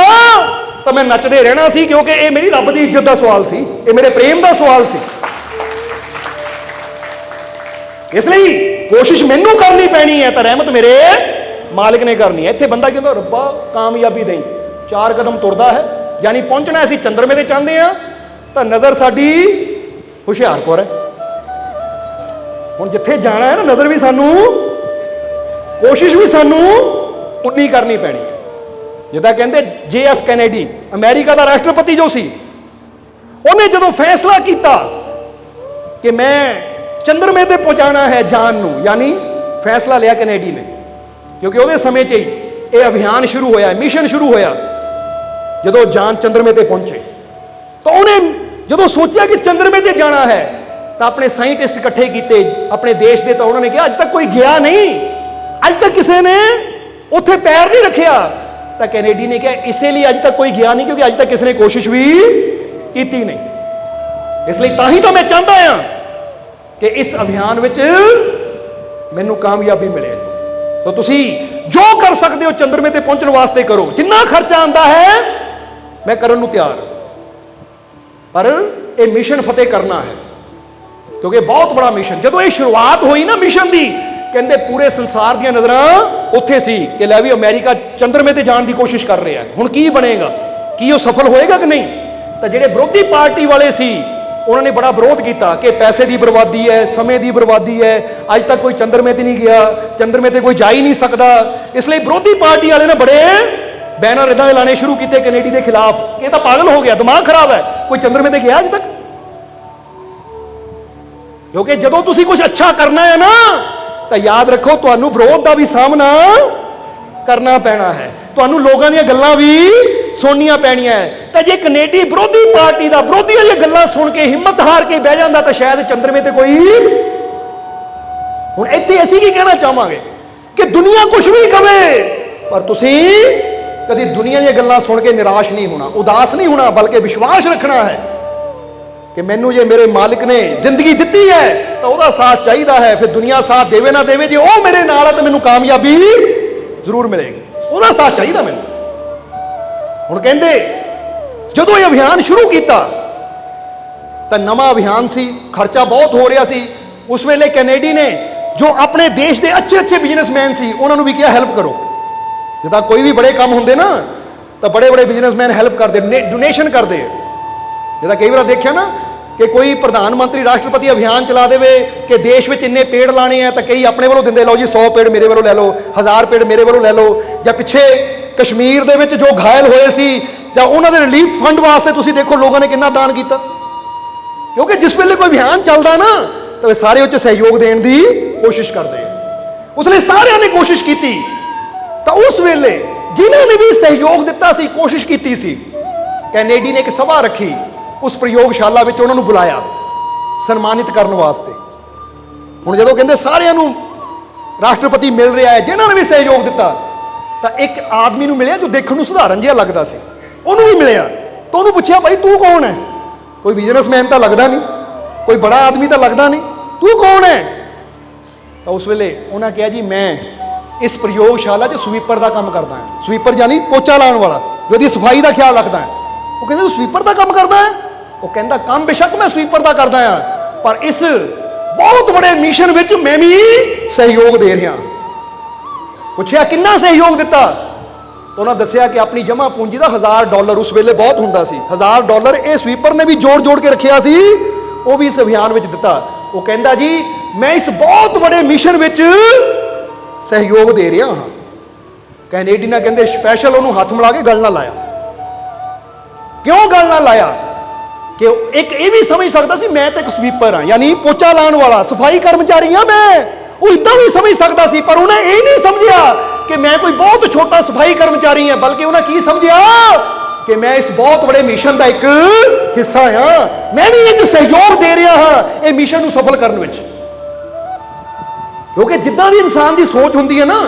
ਤਾਂ ਮੈਂ ਨੱਚਦੇ ਰਹਿਣਾ ਸੀ, ਕਿਉਂਕਿ ਇਹ ਮੇਰੀ ਰੱਬ ਦੀ ਇੱਜ਼ਤ ਦਾ ਸਵਾਲ ਸੀ, ਇਹ ਮੇਰੇ ਪ੍ਰੇਮ ਦਾ ਸਵਾਲ ਸੀ। ਇਸ ਲਈ ਕੋਸ਼ਿਸ਼ ਮੈਨੂੰ ਕਰਨੀ ਪੈਣੀ ਹੈ ਤਾਂ ਰਹਿਮਤ ਮੇਰੇ ਮਾਲਿਕ ਨੇ ਕਰਨੀ ਹੈ। ਇੱਥੇ ਬੰਦਾ ਕਹਿੰਦਾ ਰੱਬਾ ਕਾਮਯਾਬੀ ਦੇਈ, 4 ਕਦਮ ਤੁਰਦਾ ਹੈ, ਯਾਨੀ ਪਹੁੰਚਣਾ ਅਸੀਂ ਚੰਦਰਮੇ ਤੇ ਚਾਹੁੰਦੇ ਹਾਂ ਤਾਂ ਨਜ਼ਰ ਸਾਡੀ ਹੁਸ਼ਿਆਰਪੁਰ ਹੈ। ਹੁਣ ਜਿੱਥੇ ਜਾਣਾ ਹੈ ਨਾ, ਨਜ਼ਰ ਵੀ ਸਾਨੂੰ, ਕੋਸ਼ਿਸ਼ ਵੀ ਸਾਨੂੰ ਉਨੀ ਕਰਨੀ ਪੈਣੀ ਹੈ। ਜਿੱਦਾਂ ਕਹਿੰਦੇ JF ਕੈਨੇਡੀ, ਅਮਰੀਕਾ ਦਾ ਰਾਸ਼ਟਰਪਤੀ ਜੋ ਸੀ, ਉਹਨੇ ਜਦੋਂ ਫੈਸਲਾ ਕੀਤਾ ਕਿ ਮੈਂ ਚੰਦਰਮੇ ਤੇ ਪਹੁੰਚਾਣਾ ਹੈ ਜਾਨ ਨੂੰ, ਯਾਨੀ ਫੈਸਲਾ ਲਿਆ ਕੈਨੇਡੀ ਨੇ, ਕਿਉਂਕਿ ਉਹਦੇ ਸਮੇਂ 'ਚ ਹੀ ਇਹ ਅਭਿਆਨ ਸ਼ੁਰੂ ਹੋਇਆ, ਮਿਸ਼ਨ ਸ਼ੁਰੂ ਹੋਇਆ। ਜਦੋਂ ਜਾਨ ਚੰਦਰਮੇ ਤੇ ਪਹੁੰਚੇ ਤਾਂ ਉਹਨੇ ਜਦੋਂ ਸੋਚਿਆ ਕਿ ਚੰਦਰਮੇ ਤੇ ਜਾਣਾ ਹੈ ਤਾਂ ਆਪਣੇ ਸਾਇੰਟਿਸਟ ਇਕੱਠੇ ਕੀਤੇ ਆਪਣੇ ਦੇਸ਼ ਦੇ। ਤਾਂ ਉਹਨਾਂ ਨੇ ਕਿਹਾ ਅੱਜ ਤੱਕ ਕੋਈ ਗਿਆ ਨਹੀਂ, ਅੱਜ ਤੱਕ ਕਿਸੇ ਨੇ ਉੱਥੇ ਪੈਰ ਨਹੀਂ ਰੱਖਿਆ। ਤਾਂ ਕੈਨੇਡੀ ਨੇ ਕਿਹਾ ਇਸੇ ਲਈ ਅੱਜ ਤੱਕ ਕੋਈ ਗਿਆ ਨਹੀਂ ਕਿਉਂਕਿ ਅੱਜ ਤੱਕ ਕਿਸੇ ਨੇ ਕੋਸ਼ਿਸ਼ ਵੀ ਕੀਤੀ ਨਹੀਂ। ਇਸ ਲਈ ਤਾਂ ਹੀ ਤਾਂ ਮੈਂ ਚਾਹੁੰਦਾ ਹਾਂ ਕਿ ਇਸ ਅਭਿਆਨ ਵਿੱਚ ਮੈਨੂੰ ਕਾਮਯਾਬੀ ਮਿਲੇ। ਸੋ ਤੁਸੀਂ ਜੋ ਕਰ ਸਕਦੇ ਹੋ ਚੰਦਰਮੇ ਤੇ ਪਹੁੰਚਣ ਵਾਸਤੇ ਕਰੋ, ਜਿੰਨਾ ਖਰਚਾ ਆਉਂਦਾ ਹੈ ਮੈਂ ਕਰਨ ਨੂੰ ਤਿਆਰ, ਪਰ ਇਹ ਮਿਸ਼ਨ ਫਤਿਹ ਕਰਨਾ ਹੈ ਕਿਉਂਕਿ ਬਹੁਤ ਬੜਾ ਮਿਸ਼ਨ। ਜਦੋਂ ਇਹ ਸ਼ੁਰੂਆਤ ਹੋਈ ਨਾ ਮਿਸ਼ਨ ਦੀ, ਕਹਿੰਦੇ ਪੂਰੇ ਸੰਸਾਰ ਦੀਆਂ ਨਜ਼ਰਾਂ ਉੱਥੇ ਸੀ ਕਿ ਲੈ ਵੀ ਅਮਰੀਕਾ ਚੰਦਰਮੇ ਤੇ ਜਾਣ ਦੀ ਕੋਸ਼ਿਸ਼ ਕਰ ਰਿਹਾ ਹੈ, ਹੁਣ ਕੀ ਬਣੇਗਾ, ਕੀ ਉਹ ਸਫਲ ਹੋਏਗਾ ਕਿ ਨਹੀਂ। ਤਾਂ ਜਿਹੜੇ ਵਿਰੋਧੀ ਪਾਰਟੀ ਵਾਲੇ ਸੀ ਉਹਨਾਂ ਨੇ ਬੜਾ ਵਿਰੋਧ ਕੀਤਾ ਕਿ ਪੈਸੇ ਦੀ ਬਰਬਾਦੀ ਹੈ, ਸਮੇਂ ਦੀ ਬਰਬਾਦੀ ਹੈ, ਅੱਜ ਤੱਕ ਕੋਈ ਚੰਦਰਮੇ ਤੇ ਨਹੀਂ ਗਿਆ, ਚੰਦਰਮੇ ਤੇ ਕੋਈ ਜਾ ਹੀ ਨਹੀਂ ਸਕਦਾ। ਇਸ ਲਈ ਵਿਰੋਧੀ ਪਾਰਟੀ ਵਾਲੇ ਨੇ ਬੜੇ ਬੈਨਰ ਇਦਾਂ ਦੇ ਲਾਣੇ ਸ਼ੁਰੂ ਕੀਤੇ ਕੈਨੇਡੀ ਦੇ ਖਿਲਾਫ ਕਿ ਇਹ ਤਾਂ ਪਾਗਲ ਹੋ ਗਿਆ, ਦਿਮਾਗ ਖਰਾਬ ਹੈ, ਕੋਈ ਚੰਦਰਮੇ ਤੇ ਗਿਆ ਅੱਜ ਤੱਕ। ਕਿਉਂਕਿ ਜਦੋਂ ਤੁਸੀਂ ਕੁਝ ਅੱਛਾ ਕਰਨਾ ਹੈ ਨਾ ਤਾਂ ਯਾਦ ਰੱਖੋ ਤੁਹਾਨੂੰ ਵਿਰੋਧ ਦਾ ਵੀ ਸਾਹਮਣਾ ਕਰਨਾ ਪੈਣਾ ਹੈ, ਤੁਹਾਨੂੰ ਲੋਕਾਂ ਦੀਆਂ ਗੱਲਾਂ ਵੀ ਸੁਣਨੀਆਂ ਪੈਣੀਆਂ ਹੈ। ਤਾਂ ਜੇ ਕੈਨੇਡੀ ਵਿਰੋਧੀ ਪਾਰਟੀ ਦਾ ਵਿਰੋਧੀਆਂ ਦੀਆਂ ਗੱਲਾਂ ਸੁਣ ਕੇ ਹਿੰਮਤ ਹਾਰ ਕੇ ਬਹਿ ਜਾਂਦਾ ਤਾਂ ਸ਼ਾਇਦ ਚੰਦਰਮੇ ਤੇ ਕੋਈ। ਹੁਣ ਇੱਥੇ ਅਸੀਂ ਕੀ ਕਹਿਣਾ ਚਾਹਾਂਗੇ ਕਿ ਦੁਨੀਆ ਕੁਝ ਵੀ ਕਵੇ, ਪਰ ਤੁਸੀਂ ਕਦੀ ਦੁਨੀਆ ਦੀਆਂ ਗੱਲਾਂ ਸੁਣ ਕੇ ਨਿਰਾਸ਼ ਨਹੀਂ ਹੋਣਾ, ਉਦਾਸ ਨਹੀਂ ਹੋਣਾ, ਬਲਕਿ ਵਿਸ਼ਵਾਸ ਰੱਖਣਾ ਹੈ ਕਿ ਮੈਨੂੰ ਜੇ ਮੇਰੇ ਮਾਲਿਕ ਨੇ ਜ਼ਿੰਦਗੀ ਦਿੱਤੀ ਹੈ ਤਾਂ ਉਹਦਾ ਸਾਥ ਚਾਹੀਦਾ ਹੈ। ਫਿਰ ਦੁਨੀਆ ਸਾਥ ਦੇਵੇ ਨਾ ਦੇਵੇ, ਜੇ ਉਹ ਮੇਰੇ ਨਾਲ ਹੈ ਤਾਂ ਮੈਨੂੰ ਕਾਮਯਾਬੀ ਜ਼ਰੂਰ ਮਿਲੇਗੀ, ਉਹਦਾ ਸਾਥ ਚਾਹੀਦਾ ਮੈਨੂੰ। ਹੁਣ ਕਹਿੰਦੇ ਜਦੋਂ ਇਹ ਅਭਿਆਨ ਸ਼ੁਰੂ ਕੀਤਾ ਤਾਂ ਨਵਾਂ ਅਭਿਆਨ ਸੀ, ਖਰਚਾ ਬਹੁਤ ਹੋ ਰਿਹਾ ਸੀ। ਉਸ ਵੇਲੇ ਕੈਨੇਡੀ ਨੇ ਜੋ ਆਪਣੇ ਦੇਸ਼ ਦੇ ਅੱਛੇ ਬਿਜ਼ਨਸਮੈਨ ਸੀ ਉਹਨਾਂ ਨੂੰ ਵੀ ਕਿਹਾ ਹੈਲਪ ਕਰੋ। ਜਿੱਦਾਂ ਕੋਈ ਵੀ ਬੜੇ ਕੰਮ ਹੁੰਦੇ ਨਾ ਤਾਂ ਬੜੇ ਬਿਜ਼ਨਸਮੈਨ ਹੈਲਪ ਕਰਦੇ, ਡੋਨੇਸ਼ਨ ਕਰਦੇ। ਜਿੱਦਾਂ ਕਈ ਵਾਰ ਦੇਖਿਆ ਨਾ ਕਿ ਕੋਈ ਪ੍ਰਧਾਨ ਮੰਤਰੀ ਰਾਸ਼ਟਰਪਤੀ ਅਭਿਆਨ ਚਲਾ ਦੇਵੇ ਕਿ ਦੇਸ਼ ਵਿੱਚ ਇੰਨੇ ਪੇੜ ਲਾਣੇ ਆ ਤਾਂ ਕਈ ਆਪਣੇ ਵੱਲੋਂ ਦਿੰਦੇ, ਲਓ ਜੀ 100 ਪੇੜ ਮੇਰੇ ਵੱਲੋਂ ਲੈ ਲਓ, 1000 ਪੇੜ ਮੇਰੇ ਵੱਲੋਂ ਲੈ ਲਓ। ਜਾਂ ਪਿੱਛੇ ਕਸ਼ਮੀਰ ਦੇ ਵਿੱਚ ਜੋ ਘਾਇਲ ਹੋਏ ਸੀ ਜਾਂ ਉਹਨਾਂ ਦੇ ਰਿਲੀਫ ਫੰਡ ਵਾਸਤੇ ਤੁਸੀਂ ਦੇਖੋ ਲੋਕਾਂ ਨੇ ਕਿੰਨਾ ਦਾਨ ਕੀਤਾ, ਕਿਉਂਕਿ ਜਿਸ ਵੇਲੇ ਕੋਈ ਅਭਿਆਨ ਚੱਲਦਾ ਨਾ ਤਾਂ ਸਾਰੇ ਉਹ 'ਚ ਸਹਿਯੋਗ ਦੇਣ ਦੀ ਕੋਸ਼ਿਸ਼ ਕਰਦੇ ਆ। ਉਸ ਲਈ ਸਾਰਿਆਂ ਨੇ ਕੋਸ਼ਿਸ਼ ਕੀਤੀ ਤਾਂ ਉਸ ਵੇਲੇ ਜਿਨ੍ਹਾਂ ਨੇ ਵੀ ਸਹਿਯੋਗ ਦਿੱਤਾ ਸੀ, ਕੋਸ਼ਿਸ਼ ਕੀਤੀ ਸੀ, ਕੈਨੇਡੀ ਨੇ ਇੱਕ ਸਭਾ ਰੱਖੀ, ਉਸ ਪ੍ਰਯੋਗਸ਼ਾਲਾ ਵਿੱਚ ਉਹਨਾਂ ਨੂੰ ਬੁਲਾਇਆ ਸਨਮਾਨਿਤ ਕਰਨ ਵਾਸਤੇ। ਹੁਣ ਜਦੋਂ ਕਹਿੰਦੇ ਸਾਰਿਆਂ ਨੂੰ ਰਾਸ਼ਟਰਪਤੀ ਮਿਲ ਰਿਹਾ ਹੈ ਜਿਨ੍ਹਾਂ ਨੇ ਵੀ ਸਹਿਯੋਗ ਦਿੱਤਾ, ਤਾਂ ਇੱਕ ਆਦਮੀ ਨੂੰ ਮਿਲਿਆ ਜੋ ਦੇਖਣ ਨੂੰ ਸਧਾਰਨ ਜਿਹਾ ਲੱਗਦਾ ਸੀ, ਉਹਨੂੰ ਵੀ ਮਿਲਿਆ ਤਾਂ ਉਹਨੂੰ ਪੁੱਛਿਆ, ਭਾਈ ਤੂੰ ਕੌਣ ਹੈ? ਕੋਈ ਬਿਜ਼ਨਸਮੈਨ ਤਾਂ ਲੱਗਦਾ ਨਹੀਂ, ਕੋਈ ਬੜਾ ਆਦਮੀ ਤਾਂ ਲੱਗਦਾ ਨਹੀਂ, ਤੂੰ ਕੌਣ ਹੈ? ਤਾਂ ਉਸ ਵੇਲੇ ਉਹਨਾਂ ਕਿਹਾ, ਜੀ ਮੈਂ ਇਸ ਪ੍ਰਯੋਗਸ਼ਾਲਾ 'ਚ ਸਵੀਪਰ ਦਾ ਕੰਮ ਕਰਦਾ ਹਾਂ। ਸਵੀਪਰ ਯਾਨੀ ਪੋਚਾ ਲਾਉਣ ਵਾਲਾ, ਜੋ ਉਹਦੀ ਸਫਾਈ ਦਾ ਖਿਆਲ ਰੱਖਦਾ ਹੈ। ਉਹ ਕਹਿੰਦੇ ਤੂੰ ਸਵੀਪਰ ਦਾ ਕੰਮ ਕਰਦਾ ਹੈ? ਉਹ ਕਹਿੰਦਾ ਕੰਮ ਬੇਸ਼ੱਕ ਮੈਂ ਸਵੀਪਰ ਦਾ ਕਰਦਾ ਹਾਂ, ਪਰ ਇਸ ਬਹੁਤ ਬੜੇ ਮਿਸ਼ਨ ਵਿੱਚ ਮੈਂ ਵੀ ਸਹਿਯੋਗ ਦੇ ਰਿਹਾ। ਪੁੱਛਿਆ ਕਿੰਨਾ ਸਹਿਯੋਗ ਦਿੱਤਾ? ਤਾਂ ਉਹਨਾਂ ਦੱਸਿਆ ਕਿ ਆਪਣੀ ਜਮ੍ਹਾਂ ਪੂੰਜੀ ਦਾ $1000, ਉਸ ਵੇਲੇ ਬਹੁਤ ਹੁੰਦਾ ਸੀ, $1000 ਇਹ ਸਵੀਪਰ ਨੇ ਵੀ ਜੋੜ ਕੇ ਰੱਖਿਆ ਸੀ, ਉਹ ਵੀ ਇਸ ਅਭਿਆਨ ਵਿੱਚ ਦਿੱਤਾ। ਉਹ ਕਹਿੰਦਾ ਜੀ ਮੈਂ ਇਸ ਬਹੁਤ ਬੜੇ ਮਿਸ਼ਨ ਵਿੱਚ ਸਹਿਯੋਗ ਦੇ ਰਿਹਾ ਹਾਂ। ਕੈਨੇਡੀ ਨੇ ਕਹਿੰਦੇ ਸਪੈਸ਼ਲ ਉਹਨੂੰ ਹੱਥ ਮਿਲਾ ਕੇ ਗੱਲ ਨਾ ਲਾਇਆ। ਕਿਉਂ ਗੱਲ ਨਾ ਲਾਇਆ? ਕਿ ਇੱਕ ਇਹ ਵੀ ਸਮਝ ਸਕਦਾ ਸੀ ਮੈਂ ਤਾਂ ਇੱਕ ਸਵੀਪਰ ਹਾਂ, ਯਾਨੀ ਪੋਚਾ ਲਾਉਣ ਵਾਲਾ, ਸਫਾਈ ਕਰਮਚਾਰੀ ਹਾਂ ਮੈਂ। ਉਹ ਇਦਾਂ ਵੀ ਸਮਝ ਸਕਦਾ ਸੀ, ਪਰ ਉਹਨੇ ਇਹ ਨਹੀਂ ਸਮਝਿਆ ਕਿ ਮੈਂ ਕੋਈ ਬਹੁਤ ਛੋਟਾ ਸਫਾਈ ਕਰਮਚਾਰੀ ਹਾਂ, ਬਲਕਿ ਉਹਨੇ ਕੀ ਸਮਝਿਆ ਕਿ ਮੈਂ ਇਸ ਬਹੁਤ ਬੜੇ ਮਿਸ਼ਨ ਦਾ ਇੱਕ ਹਿੱਸਾ ਹਾਂ, ਮੈਂ ਵੀ ਇਹ 'ਚ ਸਹਿਯੋਗ ਦੇ ਰਿਹਾ ਹਾਂ ਇਹ ਮਿਸ਼ਨ ਨੂੰ ਸਫਲ ਕਰਨ ਵਿੱਚ। ਕਿਉਂਕਿ ਜਿੱਦਾਂ ਦੀ ਇਨਸਾਨ ਦੀ ਸੋਚ ਹੁੰਦੀ ਹੈ ਨਾ,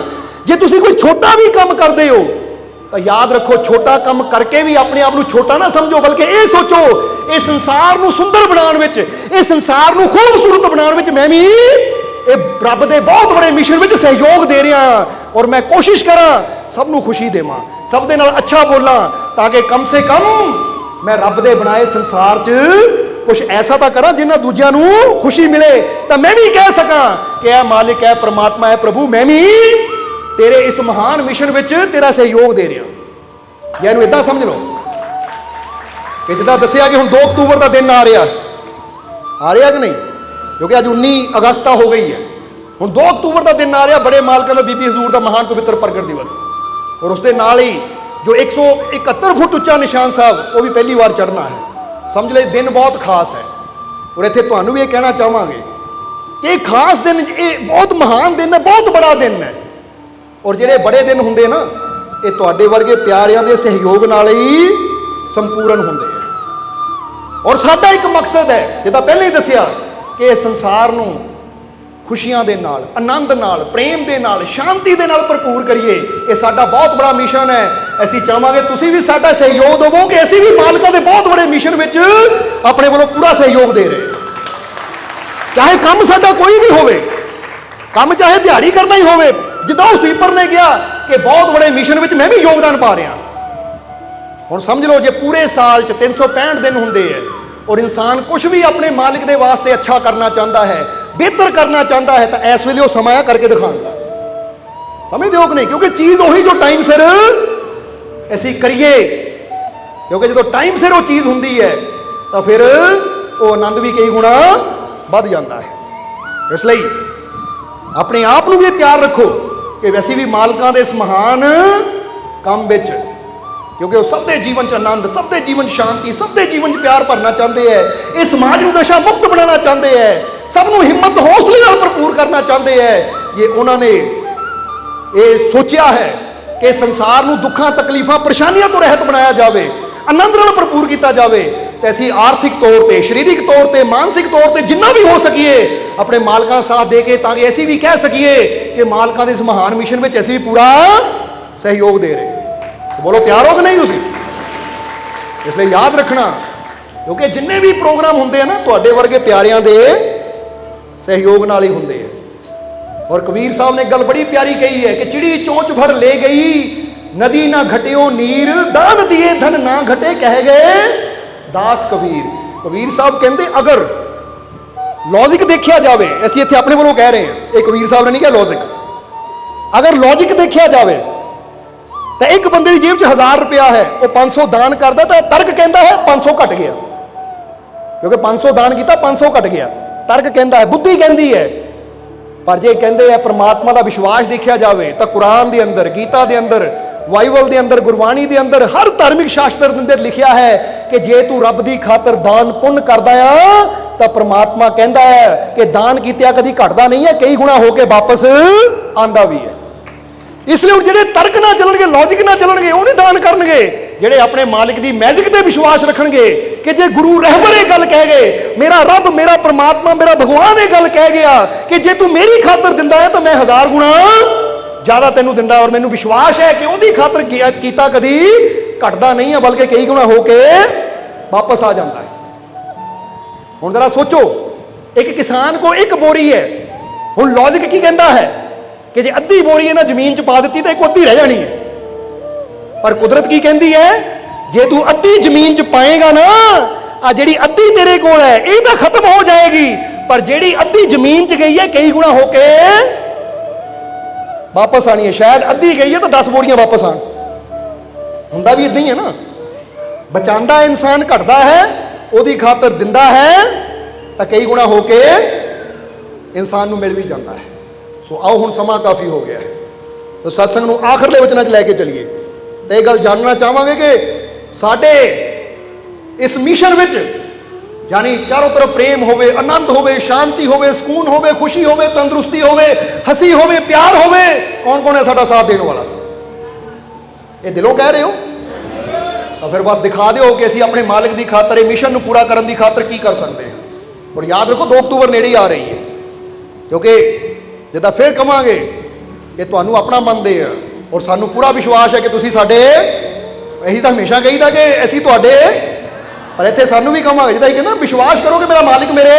ਜੇ ਤੁਸੀਂ ਕੋਈ ਛੋਟਾ ਵੀ ਕੰਮ ਕਰਦੇ ਹੋ ਤਾਂ ਯਾਦ ਰੱਖੋ, ਛੋਟਾ ਕੰਮ ਕਰਕੇ ਵੀ ਆਪਣੇ ਆਪ ਨੂੰ ਛੋਟਾ ਨਾ ਸਮਝੋ, ਬਲਕਿ ਇਹ ਸੋਚੋ ਇਹ ਸੰਸਾਰ ਨੂੰ ਸੁੰਦਰ ਬਣਾਉਣ ਵਿੱਚ, ਇਹ ਸੰਸਾਰ ਨੂੰ ਖੂਬਸੂਰਤ ਬਣਾਉਣ ਵਿੱਚ ਮੈਂ ਵੀ ਇਹ ਰੱਬ ਦੇ ਬਹੁਤ ਬੜੇ ਮਿਸ਼ਨ ਵਿੱਚ ਸਹਿਯੋਗ ਦੇ ਰਿਹਾ ਹਾਂ। ਔਰ ਮੈਂ ਕੋਸ਼ਿਸ਼ ਕਰਾਂ ਸਭ ਨੂੰ ਖੁਸ਼ੀ ਦੇਵਾਂ, ਸਭ ਦੇ ਨਾਲ ਅੱਛਾ ਬੋਲਾਂ, ਤਾਂ ਕਿ ਕਮ ਸੇ ਕਮ ਮੈਂ ਰੱਬ ਦੇ ਬਣਾਏ ਸੰਸਾਰ 'ਚ ਕੁਛ ਐਸਾ ਤਾਂ ਕਰਾਂ ਜਿਨ੍ਹਾਂ ਦੂਜਿਆਂ ਨੂੰ ਖੁਸ਼ੀ ਮਿਲੇ, ਤਾਂ ਮੈਂ ਵੀ ਕਹਿ ਸਕਾਂ ਕਿ ਇਹ ਮਾਲਿਕ ਹੈ, ਪ੍ਰਮਾਤਮਾ ਹੈ, ਪ੍ਰਭੂ ਮੈਂ ਵੀ ਤੇਰੇ ਇਸ ਮਹਾਨ ਮਿਸ਼ਨ ਵਿੱਚ ਤੇਰਾ ਸਹਿਯੋਗ ਦੇ ਰਿਹਾ। ਜਾਂ ਇਹਨੂੰ ਇਦਾਂ ਸਮਝ ਲਓ ਕਿ ਜਿੱਦਾਂ ਦੱਸਿਆ ਕਿ ਹੁਣ 2 ਅਕਤੂਬਰ ਦਾ ਦਿਨ ਆ ਰਿਹਾ ਕਿ ਨਹੀਂ, ਕਿਉਂਕਿ ਅੱਜ 19 ਅਗਸਤ ਹੋ ਗਈ ਹੈ। ਹੁਣ 2 ਅਕਤੂਬਰ ਦਾ ਦਿਨ ਆ ਰਿਹਾ, ਬੜੇ ਮਾਲਕਾਂ ਦਾ ਬੀਬੀ ਹਜ਼ੂਰ ਦਾ ਮਹਾਨ ਪਵਿੱਤਰ ਪ੍ਰਗਟ ਦਿਵਸ। ਔਰ ਉਸ ਦੇ ਨਾਲ ਹੀ ਜੋ 171 ਫੁੱਟ ਉੱਚਾ ਨਿਸ਼ਾਨ ਸਾਹਿਬ, ਉਹ ਵੀ ਪਹਿਲੀ ਵਾਰ ਚੜ੍ਹਨਾ ਹੈ। ਸਮਝ ਲੈ ਦਿਨ ਬਹੁਤ ਖਾਸ ਹੈ। ਔਰ ਇੱਥੇ ਤੁਹਾਨੂੰ ਵੀ ਇਹ ਕਹਿਣਾ ਚਾਹਾਂਗੇ ਕਿ ਇਹ ਖਾਸ ਦਿਨ, ਇਹ ਬਹੁਤ ਮਹਾਨ ਦਿਨ ਹੈ, ਬਹੁਤ ਬੜਾ ਦਿਨ ਹੈ। ਔਰ ਜਿਹੜੇ ਬੜੇ ਦਿਨ ਹੁੰਦੇ ਨਾ, ਇਹ ਤੁਹਾਡੇ ਵਰਗੇ ਪਿਆਰਿਆਂ ਦੇ ਸਹਿਯੋਗ ਨਾਲ ਹੀ ਸੰਪੂਰਨ ਹੁੰਦੇ ਆ। ਔਰ ਸਾਡਾ ਇੱਕ ਮਕਸਦ ਹੈ, ਜਿੱਦਾਂ ਪਹਿਲਾਂ ਹੀ ਦੱਸਿਆ, ਕਿ ਇਹ ਸੰਸਾਰ ਨੂੰ ਖੁਸ਼ੀਆਂ ਦੇ ਨਾਲ, ਆਨੰਦ ਨਾਲ, ਪ੍ਰੇਮ ਦੇ ਨਾਲ, ਸ਼ਾਂਤੀ ਦੇ ਨਾਲ ਭਰਪੂਰ ਕਰੀਏ। ਇਹ ਸਾਡਾ ਬਹੁਤ ਬੜਾ ਮਿਸ਼ਨ ਹੈ। ਅਸੀਂ ਚਾਹਾਂਗੇ ਤੁਸੀਂ ਵੀ ਸਾਡਾ ਸਹਿਯੋਗ ਦੇਵੋ ਕਿ ਅਸੀਂ ਵੀ ਮਾਲਕਾਂ ਦੇ ਬਹੁਤ ਬੜੇ ਮਿਸ਼ਨ ਵਿੱਚ ਆਪਣੇ ਵੱਲੋਂ ਪੂਰਾ ਸਹਿਯੋਗ ਦੇ ਰਹੇ। ਚਾਹੇ ਕੰਮ ਸਾਡਾ ਕੋਈ ਵੀ ਹੋਵੇ, ਕੰਮ ਚਾਹੇ ਦਿਹਾੜੀ ਕਰਨਾ ਹੀ ਹੋਵੇ, ਜਿੱਦਾਂ ਉਹ ਸਵੀਪਰ ਨੇ ਕਿਹਾ ਕਿ ਬਹੁਤ ਬੜੇ ਮਿਸ਼ਨ ਵਿੱਚ ਮੈਂ ਵੀ ਯੋਗਦਾਨ ਪਾ ਰਿਹਾ। ਹੁਣ ਸਮਝ ਲਓ ਜੇ ਪੂਰੇ ਸਾਲ 'ਚ 365 ਦਿਨ ਹੁੰਦੇ ਹੈ ਔਰ ਇਨਸਾਨ ਕੁਝ ਵੀ ਆਪਣੇ ਮਾਲਿਕ ਦੇ ਵਾਸਤੇ ਅੱਛਾ ਕਰਨਾ ਚਾਹੁੰਦਾ ਹੈ, ਬਿਹਤਰ ਕਰਨਾ ਚਾਹੁੰਦਾ ਹੈ, ਤਾਂ ਇਸ ਵੇਲੇ ਉਹ ਸਮਾਂ ਕਰਕੇ ਦਿਖਾਉਣ ਦਾ। ਸਮਝਦੇ ਹੋ ਕਿ ਨਹੀਂ? ਕਿਉਂਕਿ ਚੀਜ਼ ਉਹੀ ਜੋ ਟਾਈਮ ਸਿਰ ਅਸੀਂ ਕਰੀਏ, ਕਿਉਂਕਿ ਜਦੋਂ ਟਾਈਮ ਸਿਰ ਉਹ ਚੀਜ਼ ਹੁੰਦੀ ਹੈ ਤਾਂ ਫਿਰ ਉਹ ਆਨੰਦ ਵੀ ਕਈ ਗੁਣਾ ਵੱਧ ਜਾਂਦਾ ਹੈ। ਇਸ ਲਈ ਆਪਣੇ ਆਪ ਨੂੰ ਵੀ ਤਿਆਰ ਰੱਖੋ ਕਿ ਵੈਸੇ ਵੀ ਮਾਲਕਾਂ ਦੇ ਇਸ ਮਹਾਨ ਕੰਮ ਵਿੱਚ, ਕਿਉਂਕਿ ਉਹ ਸਭ ਦੇ ਜੀਵਨ 'ਚ ਆਨੰਦ, ਸਭ ਦੇ ਜੀਵਨ 'ਚ ਸ਼ਾਂਤੀ, ਸਭ ਦੇ ਜੀਵਨ 'ਚ ਪਿਆਰ ਭਰਨਾ ਚਾਹੁੰਦੇ ਹੈ। ਇਹ ਸਮਾਜ ਨੂੰ ਨਸ਼ਾ ਮੁਕਤ ਬਣਾਉਣਾ ਚਾਹੁੰਦੇ ਹੈ, ਸਭ ਨੂੰ ਹਿੰਮਤ ਹੌਸਲੇ ਨਾਲ ਭਰਪੂਰ ਕਰਨਾ ਚਾਹੁੰਦੇ ਹੈ। ਇਹ ਉਹਨਾਂ ਨੇ ਇਹ ਸੋਚਿਆ ਹੈ ਕਿ ਸੰਸਾਰ ਨੂੰ ਦੁੱਖਾਂ, ਤਕਲੀਫਾਂ, ਪਰੇਸ਼ਾਨੀਆਂ ਤੋਂ ਰਹਿਤ ਬਣਾਇਆ ਜਾਵੇ। ਆਨੰਦ ਨਾਲ ਭਰਪੂਰ ਕੀਤਾ ਜਾਵੇ ਤੇ ਅਸੀਂ ਆਰਥਿਕ ਤੌਰ ਤੇ, ਸਰੀਰਕ ਤੌਰ ਤੇ, ਮਾਨਸਿਕ ਤੌਰ ਤੇ ਜਿੰਨਾ ਵੀ ਹੋ ਸਕੀਏ ਆਪਣੇ ਮਾਲਕਾਂ ਦਾ ਸਾਥ ਦੇ ਕੇ, ਤਾਂ ਕਿ ਅਸੀਂ ਵੀ ਕਹਿ ਸਕੀਏ ਕਿ ਮਾਲਕਾਂ ਦੇ ਇਸ ਮਹਾਨ ਮਿਸ਼ਨ ਵਿੱਚ ਅਸੀਂ ਵੀ ਪੂਰਾ ਸਹਿਯੋਗ ਦੇ ਰਹੇ ਹਾਂ। ਬੋਲੋ ਤਿਆਰ ਹੋ ਕਿ ਨਹੀਂ ਤੁਸੀਂ? ਇਸ ਲਈ ਯਾਦ ਰੱਖਣਾ, ਕਿਉਂਕਿ ਜਿੰਨੇ ਵੀ ਪ੍ਰੋਗਰਾਮ ਹੁੰਦੇ ਆ ਨਾ ਤੁਹਾਡੇ ਵਰਗੇ ਪਿਆਰਿਆਂ ਦੇ ਸਹਿਯੋਗ ਨਾਲ ਹੀ ਹੁੰਦੇ ਆ। ਔਰ ਕਬੀਰ ਸਾਹਿਬ ਨੇ ਇੱਕ ਗੱਲ ਬੜੀ ਪਿਆਰੀ ਕਹੀ ਹੈ ਕਿ ਚਿੜੀ ਚੋਂਚ ਭਰ ਲੈ ਗਈ, ਨਦੀ ਨਾ ਘਟਿਓ ਨੀਰ, ਦਾਨ ਦੀਏ ਧਨ ਨਾ ਘਟੇ, ਕਹਿ ਗਏ ਦਾਸ ਕਬੀਰ। ਕਬੀਰ ਸਾਹਿਬ ਕਹਿੰਦੇ ਅਗਰ ਲੌਜਿਕ ਦੇਖਿਆ ਜਾਵੇ, ਅਸੀਂ ਇੱਥੇ ਆਪਣੇ ਵੱਲੋਂ ਕਹਿ ਰਹੇ ਹਾਂ, ਇਹ ਕਬੀਰ ਸਾਹਿਬ ਨੇ ਨਹੀਂ ਕਿਹਾ ਲੌਜਿਕ, ਅਗਰ ਲੌਜਿਕ ਦੇਖਿਆ ਜਾਵੇ ਤਾਂ ਇੱਕ ਬੰਦੇ ਦੀ ਜੇਬ 'ਚ 1000 ਰੁਪਇਆ ਹੈ, ਉਹ 500 ਦਾਨ ਕਰਦਾ ਤਾਂ ਤਰਕ ਕਹਿੰਦਾ ਹੈ 500 ਘਟ ਗਿਆ, ਕਿਉਂਕਿ 500 ਦਾਨ ਕੀਤਾ 500 ਘਟ ਗਿਆ। ਤਰਕ ਕਹਿੰਦਾ ਹੈ, ਬੁੱਧੀ ਕਹਿੰਦੀ ਹੈ। ਪਰ ਜੇ ਕਹਿੰਦੇ ਆ ਪ੍ਰਮਾਤਮਾ ਦਾ ਵਿਸ਼ਵਾਸ ਦੇਖਿਆ ਜਾਵੇ ਤਾਂ ਕੁਰਾਨ ਦੇ ਅੰਦਰ, ਗੀਤਾ ਦੇ ਅੰਦਰ, ਬਾਈਬਲ ਦੇ ਅੰਦਰ, ਗੁਰਬਾਣੀ ਦੇ ਅੰਦਰ, ਹਰ ਧਾਰਮਿਕ ਸ਼ਾਸਤਰ ਦੇ ਅੰਦਰ ਲਿਖਿਆ ਹੈ ਕਿ ਜੇ ਤੂੰ ਰੱਬ ਦੀ ਖਾਤਰ ਦਾਨ ਪੁੰਨ ਕਰਦਾ ਆ ਤਾਂ ਪ੍ਰਮਾਤਮਾ ਕਹਿੰਦਾ ਹੈ ਕਿ ਦਾਨ ਕੀਤਿਆ ਕਦੀ ਘਟਦਾ ਨਹੀਂ ਹੈ, ਕਈ ਗੁਣਾ ਹੋ ਕੇ ਵਾਪਸ ਆਂਦਾ ਵੀ ਹੈ। ਇਸ ਲਈ ਹੁਣ ਜਿਹੜੇ ਤਰਕ ਨਾਲ ਚੱਲਣਗੇ, ਲੌਜਿਕ ਨਾਲ ਚੱਲਣਗੇ, ਉਹ ਨਹੀਂ ਦਾਨ ਕਰਨਗੇ। ਜਿਹੜੇ ਆਪਣੇ ਮਾਲਿਕ ਦੀ ਮੈਜਿਕ ਤੇ ਵਿਸ਼ਵਾਸ ਰੱਖਣਗੇ ਕਿ ਜੇ ਗੁਰੂ ਰਹਿਬਰ ਇਹ ਗੱਲ ਕਹਿ ਗਏ, ਮੇਰਾ ਰੱਬ, ਮੇਰਾ ਪ੍ਰਮਾਤਮਾ, ਮੇਰਾ ਭਗਵਾਨ ਇਹ ਗੱਲ ਕਹਿ ਗਿਆ ਕਿ ਜੇ ਤੂੰ ਮੇਰੀ ਖਾਤਰ ਦਿੰਦਾ ਹੈ ਤਾਂ ਮੈਂ 1000 ਗੁਣਾ ਜ਼ਿਆਦਾ ਤੈਨੂੰ ਦਿੰਦਾ, ਔਰ ਮੈਨੂੰ ਵਿਸ਼ਵਾਸ ਹੈ ਕਿ ਉਹਦੀ ਖਾਤਰ ਕੀਤਾ ਕਦੀ ਘਟਦਾ ਨਹੀਂ ਹੈ, ਬਲਕਿ ਕਈ ਗੁਣਾ ਹੋ ਕੇ ਵਾਪਸ ਆ ਜਾਂਦਾ ਹੈ। ਹੁਣ ਜ਼ਰਾ ਸੋਚੋ, ਇੱਕ ਕਿਸਾਨ ਕੋ ਇੱਕ ਬੋਰੀ ਹੈ, ਹੁਣ ਲੌਜਿਕ ਕੀ ਕਹਿੰਦਾ ਹੈ ਕਿ ਜੇ ਅੱਧੀ ਬੋਰੀ ਇਹਨਾਂ ਜ਼ਮੀਨ 'ਚ ਪਾ ਦਿੱਤੀ ਤਾਂ ਇੱਕ ਅੱਧੀ ਰਹਿ ਜਾਣੀ ਹੈ। ਪਰ ਕੁਦਰਤ ਕੀ ਕਹਿੰਦੀ ਹੈ, ਜੇ ਤੂੰ ਅੱਧੀ ਜ਼ਮੀਨ 'ਚ ਪਾਏਗਾ ਨਾ, ਆ ਜਿਹੜੀ ਅੱਧੀ ਤੇਰੇ ਕੋਲ ਹੈ ਇਹ ਤਾਂ ਖਤਮ ਹੋ ਜਾਏਗੀ, ਪਰ ਜਿਹੜੀ ਅੱਧੀ ਜ਼ਮੀਨ 'ਚ ਗਈ ਹੈ ਕਈ ਗੁਣਾ ਹੋ ਕੇ ਵਾਪਸ ਆਣੀ ਹੈ। ਸ਼ਾਇਦ ਅੱਧੀ ਗਈ ਹੈ ਤਾਂ 10 ਬੋਰੀਆਂ ਵਾਪਸ ਆਣ। ਹੁੰਦਾ ਵੀ ਇਦਾਂ ਹੀ ਹੈ ਨਾ, ਬਚਾਉਂਦਾ ਇਨਸਾਨ ਘਟਦਾ ਹੈ, ਉਹਦੀ ਖਾਤਰ ਦਿੰਦਾ ਹੈ ਤਾਂ ਕਈ ਗੁਣਾ ਹੋ ਕੇ ਇਨਸਾਨ ਨੂੰ ਮਿਲ ਵੀ ਜਾਂਦਾ ਹੈ। ਸੋ ਆਓ, ਹੁਣ ਸਮਾਂ ਕਾਫੀ ਹੋ ਗਿਆ ਹੈ, ਤਾਂ ਸਤਸੰਗ ਨੂੰ ਆਖਰਲੇ ਵਚਨਾਂ 'ਚ ਲੈ ਕੇ ਚੱਲੀਏ। ਤੇ ਇਹ ਗੱਲ ਜਾਣਨਾ ਚਾਹਾਂਗੇ ਕਿ ਸਾਡੇ ਇਸ ਮਿਸ਼ਨ ਵਿੱਚ ਯਾਨੀ ਚਾਰੋਂ ਤਰਫ ਪ੍ਰੇਮ ਹੋਵੇ, ਆਨੰਦ ਹੋਵੇ, ਸ਼ਾਂਤੀ ਹੋਵੇ, ਸਕੂਨ ਹੋਵੇ, ਖੁਸ਼ੀ ਹੋਵੇ, ਤੰਦਰੁਸਤੀ ਹੋਵੇ, ਹਸੀ ਹੋਵੇ, ਪਿਆਰ ਹੋਵੇ, ਕੌਣ ਕੌਣ ਹੈ ਸਾਡਾ ਸਾਥ ਦੇਣ ਵਾਲਾ? ਇਹ ਦਿਲੋਂ ਕਹਿ ਰਹੇ ਹੋ ਤਾਂ ਫਿਰ ਬਸ ਦਿਖਾ ਦਿਓ ਕਿ ਅਸੀਂ ਆਪਣੇ ਮਾਲਿਕ ਦੀ ਖਾਤਰ, ਇਹ ਮਿਸ਼ਨ ਨੂੰ ਪੂਰਾ ਕਰਨ ਦੀ ਖਾਤਰ ਕੀ ਕਰ ਸਕਦੇ ਹਾਂ। ਔਰ ਯਾਦ ਰੱਖੋ 2 ਅਕਤੂਬਰ ਨੇੜੇ ਹੀ ਆ ਰਹੀ ਹੈ, ਕਿਉਂਕਿ ਜਿੱਦਾਂ ਫਿਰ ਕਵਾਂਗੇ ਕਿ ਤੁਹਾਨੂੰ ਆਪਣਾ ਮੰਨਦੇ ਆ ਔਰ ਸਾਨੂੰ ਪੂਰਾ ਵਿਸ਼ਵਾਸ ਹੈ ਕਿ ਤੁਸੀਂ ਸਾਡੇ, ਅਸੀਂ ਤਾਂ ਹਮੇਸ਼ਾ ਕਹੀਦਾ ਕਿ ਅਸੀਂ ਤੁਹਾਡੇ, ਪਰ ਇੱਥੇ ਸਾਨੂੰ ਵੀ ਕਵਾਂਗੇ ਜਿੱਦਾਂ ਹੀ ਕਹਿੰਦਾ ਵਿਸ਼ਵਾਸ ਕਰੋ ਕਿ ਮੇਰਾ ਮਾਲਿਕ ਮੇਰੇ,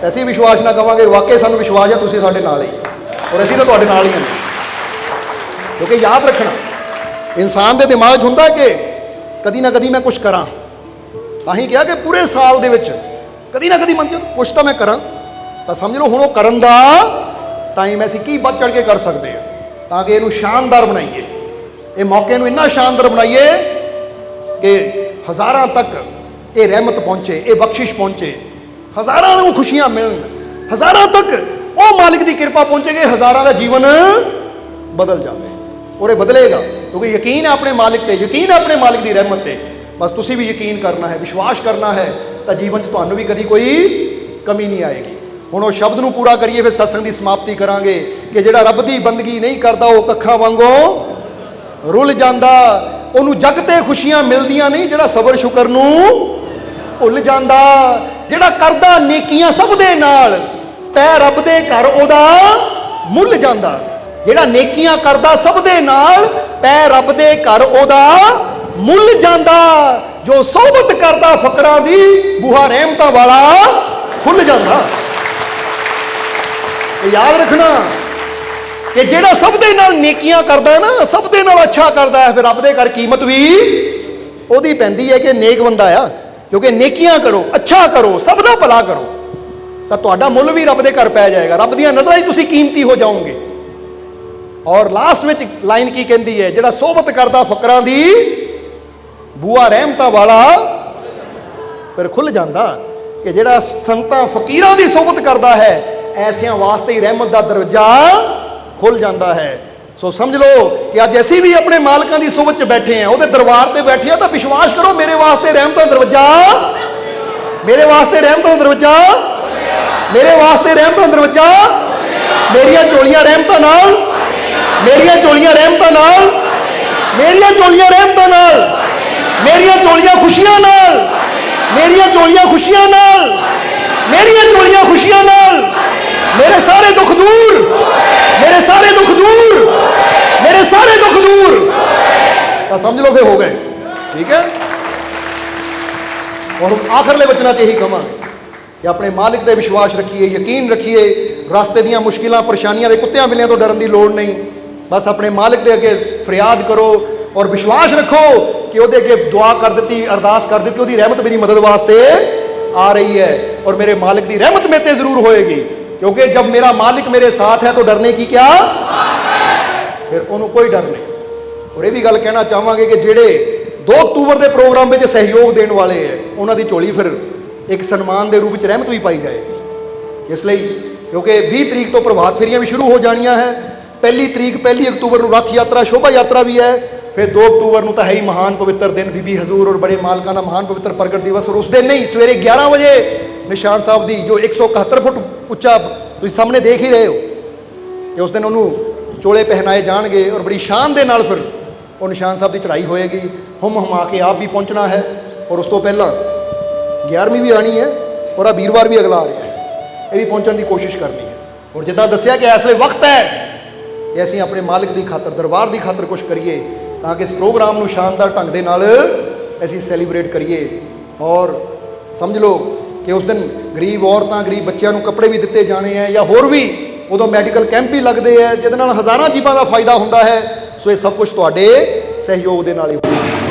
ਅਸੀਂ ਵਿਸ਼ਵਾਸ ਨਾ ਕਵਾਂਗੇ ਵਾਕਈ ਸਾਨੂੰ ਵਿਸ਼ਵਾਸ ਹੈ ਤੁਸੀਂ ਸਾਡੇ ਨਾਲ ਹੀ, ਔਰ ਅਸੀਂ ਤਾਂ ਤੁਹਾਡੇ ਨਾਲ ਹੀ ਹਾਂ। ਕਿਉਂਕਿ ਯਾਦ ਰੱਖਣਾ, ਇਨਸਾਨ ਦੇ ਦਿਮਾਗ 'ਚ ਹੁੰਦਾ ਕਿ ਕਦੀ ਨਾ ਕਦੀ ਮੈਂ ਕੁਝ ਕਰਾਂ, ਤਾਂ ਹੀ ਕਿਹਾ ਕਿ ਪੂਰੇ ਸਾਲ ਦੇ ਵਿੱਚ ਕਦੀ ਨਾ ਕਦੀ ਮਨ 'ਚ ਕੁਛ ਤਾਂ ਮੈਂ ਕਰਾਂ, ਤਾਂ ਸਮਝ ਲਓ ਹੁਣ ਉਹ ਕਰਨ ਦਾ ਟਾਈਮ, ਅਸੀਂ ਕੀ ਵੱਧ ਚੜ ਕੇ ਕਰ ਸਕਦੇ ਹਾਂ ਤਾਂ ਕਿ ਇਹਨੂੰ ਸ਼ਾਨਦਾਰ ਬਣਾਈਏ, ਇਹ ਮੌਕੇ ਨੂੰ ਇੰਨਾ ਸ਼ਾਨਦਾਰ ਬਣਾਈਏ ਕਿ ਹਜ਼ਾਰਾਂ ਤੱਕ ਇਹ ਰਹਿਮਤ ਪਹੁੰਚੇ, ਇਹ ਬਖਸ਼ਿਸ਼ ਪਹੁੰਚੇ, ਹਜ਼ਾਰਾਂ ਨੂੰ ਖੁਸ਼ੀਆਂ ਮਿਲਣ, ਹਜ਼ਾਰਾਂ ਤੱਕ ਉਹ ਮਾਲਿਕ ਦੀ ਕਿਰਪਾ ਪਹੁੰਚੇ ਕਿ ਹਜ਼ਾਰਾਂ ਦਾ ਜੀਵਨ ਬਦਲ ਜਾਵੇ। ਔਰ ਇਹ ਬਦਲੇਗਾ ਕਿਉਂਕਿ ਯਕੀਨ ਹੈ ਆਪਣੇ ਮਾਲਿਕ ਤੇ, ਯਕੀਨ ਹੈ ਆਪਣੇ ਮਾਲਿਕ ਦੀ ਰਹਿਮਤ ਤੇ। ਬਸ ਤੁਸੀਂ ਵੀ ਯਕੀਨ ਕਰਨਾ ਹੈ, ਵਿਸ਼ਵਾਸ ਕਰਨਾ ਹੈ, ਤਾਂ ਜੀਵਨ 'ਚ ਤੁਹਾਨੂੰ ਵੀ ਕਦੀ ਕੋਈ ਕਮੀ ਨਹੀਂ ਆਏਗੀ। ਹੁਣ ਉਹ ਸ਼ਬਦ ਨੂੰ ਪੂਰਾ ਕਰੀਏ, ਫਿਰ ਸਤਸੰਗ ਦੀ ਸਮਾਪਤੀ ਕਰਾਂਗੇ ਕਿ ਜਿਹੜਾ ਰੱਬ ਦੀ ਬੰਦਗੀ ਨਹੀਂ ਕਰਦਾ ਉਹ ਕੱਖਾਂ ਵਾਂਗੋਂ ਰੁੱਲ ਜਾਂਦਾ, ਉਹਨੂੰ ਜਗ ਤੇ ਖੁਸ਼ੀਆਂ ਮਿਲਦੀਆਂ ਨਹੀਂ ਜਿਹੜਾ ਸਬਰ ਸ਼ੁਕਰ ਨੂੰ ਭੁੱਲ ਜਾਂਦਾ। ਜਿਹੜਾ ਕਰਦਾ ਨੇਕੀਆਂ ਸਭ ਦੇ ਨਾਲ, ਪੈ ਰੱਬ ਦੇ ਘਰ ਉਹਦਾ ਮੁੱਲ ਜਾਂਦਾ। ਜਿਹੜਾ ਨੇਕੀਆਂ ਕਰਦਾ ਸਭ ਦੇ ਨਾਲ, ਪੈ ਰੱਬ ਦੇ ਘਰ ਉਹਦਾ ਮੁੱਲ ਜਾਂਦਾ। ਜੋ ਸੋਹਬਤ ਕਰਦਾ ਫਕਰਾਂ ਦੀ, ਬੂਹਾ ਰਹਿਮਤਾਂ ਵਾਲਾ ਖੁੱਲ ਜਾਂਦਾ। ਯਾਦ ਰੱਖਣਾ ਕਿ ਜਿਹੜਾ ਸਭ ਦੇ ਨਾਲ ਨੇਕੀਆਂ ਕਰਦਾ ਹੈ ਨਾ, ਸਭ ਦੇ ਨਾਲ ਅੱਛਾ ਕਰਦਾ ਹੈ, ਫਿਰ ਰੱਬ ਦੇ ਘਰ ਕੀਮਤ ਵੀ ਉਹਦੀ ਪੈਂਦੀ ਹੈ ਕਿ ਨੇਕ ਬੰਦਾ ਆ। ਕਿਉਂਕਿ ਨੇਕੀਆਂ ਕਰੋ, ਅੱਛਾ ਕਰੋ, ਸਭ ਦਾ ਭਲਾ ਕਰੋ, ਤਾਂ ਤੁਹਾਡਾ ਮੁੱਲ ਵੀ ਰੱਬ ਦੇ ਘਰ ਪੈ ਜਾਏਗਾ। ਰੱਬ ਦੀਆਂ ਨਜ਼ਰਾਂ 'ਚ ਤੁਸੀਂ ਕੀਮਤੀ ਹੋ ਜਾਓਗੇ। ਔਰ ਲਾਸਟ ਵਿੱਚ ਲਾਈਨ ਕੀ ਕਹਿੰਦੀ ਹੈ, ਜਿਹੜਾ ਸੋਹਬਤ ਕਰਦਾ ਫਕਰਾਂ ਦੀ, ਬੂਹਾ ਰਹਿਮਤਾਂ ਵਾਲਾ ਫਿਰ ਖੁੱਲ ਜਾਂਦਾ। ਕਿ ਜਿਹੜਾ ਸੰਤਾਂ ਫਕੀਰਾਂ ਦੀ ਸੋਹਬਤ ਕਰਦਾ ਹੈ, ਐਸਿਆਂ ਵਾਸਤੇ ਹੀ ਰਹਿਮਤ ਦਾ ਦਰਵਾਜ਼ਾ ਖੁੱਲ ਜਾਂਦਾ ਹੈ। ਸੋ ਸਮਝ ਲਓ ਕਿ ਅੱਜ ਅਸੀਂ ਵੀ ਆਪਣੇ ਮਾਲਕਾਂ ਦੀ ਸੋਹਬਤ 'ਚ ਬੈਠੇ ਹਾਂ, ਉਹਦੇ ਦਰਬਾਰ ਤੇ ਬੈਠੇ ਹਾਂ, ਤਾਂ ਵਿਸ਼ਵਾਸ ਕਰੋ ਮੇਰੇ ਵਾਸਤੇ ਰਹਿਮਤਾਂ ਦਾ ਦਰਵਾਜ਼ਾ, ਮੇਰੇ ਵਾਸਤੇ ਰਹਿਮਤਾਂ ਦਾ ਦਰਵਾਜ਼ਾ, ਮੇਰੇ ਵਾਸਤੇ ਰਹਿਮਤਾਂ ਦਾ ਦਰਵਾਜ਼ਾ, ਮੇਰੀਆਂ ਝੋਲੀਆਂ ਰਹਿਮਤਾਂ ਨਾਲ, ਮੇਰੀਆਂ ਝੋਲੀਆਂ ਰਹਿਮਤਾਂ ਨਾਲ, ਮੇਰੀਆਂ ਝੋਲੀਆਂ ਰਹਿਮਤਾਂ ਨਾਲ, मेरियां झोलियां खुशियां नाल, मेरियां झोलियां खुशियां नाल, मेरियां झोलियां खुशियां नाल, मेरे सारे दुख दूर, मेरे सारे दुख दूर, मेरे सारे दुख दूर। तो समझ लो फिर हो गए, ठीक है। और हम आखिरले वचना च यही कहांगे कि अपने मालिक ते विश्वास रखिए, यकीन रखिए। रास्ते दियां मुश्किलां परेशानियां दे कुत्तियां बिल्लियां तो डरन की लोड़ नहीं। बस अपने मालिक के अगे फरियाद करो और विश्वास रखो कि ਉਹਦੇ अगे दुआ कर दी, अरदास कर दी, ਉਹਦੀ रहमत मेरी मदद वास्ते आ रही है और मेरे मालिक की रहमत मेरे ते जरूर होएगी, क्योंकि जब मेरा मालिक मेरे साथ है तो डरने की क्या, फिर उन्होंने कोई डर नहीं। और ये भी गल कहना चाहांगे कि ਜਿਹੜੇ 2 अक्तूबर के प्रोग्राम में सहयोग देने वाले है, उन्होंने झोली फिर एक सन्मान के रूप में रहमत भी पाई जाएगी। इसलिए क्योंकि 20 तरीक तो प्रभात फेरियां भी शुरू हो जानियां है। 1 अक्तूबर को रथ यात्रा शोभा यात्रा भी है। फिर 2 अक्तूबर को तो है ही महान पवित्र दिन, बीबी हजूर और बड़े मालकां का महान पवित्र प्रगट दिवस। और उस दिन नहीं, सवेरे 11 बजे निशान साहब की जो 171 फुट उच्चा तुम सामने देख ही रहे हो कि उस दिन उन्होंने चोले पहनाए जाएंगे और बड़ी शान के नाल फिर वो निशान साहब की चढ़ाई होएगी। हम हमा के आप भी पहुँचना है और उस तो पहला 11वीं भी आनी है और वीरवार भी अगला आ रहा है, ये भी पहुँचने की कोशिश करनी है। और जिदा दसिया कि इसलिए वक्त है कि असीं अपने मालिक की खातर, दरबार की खातर कुछ करिए ताकि इस प्रोग्राम को शानदार ढंग के नाल असीं सैलीब्रेट करिए। और समझ लो कि उस दिन गरीब औरतां, गरीब बच्चों को कपड़े भी दिते जाने हैं या होर भी उदों मैडिकल कैंप भी लगते हैं जिहदे नाल हज़ारां जीवां का फायदा होंदा है। सो ये सब कुछ तुहाडे सहयोग के नाल ही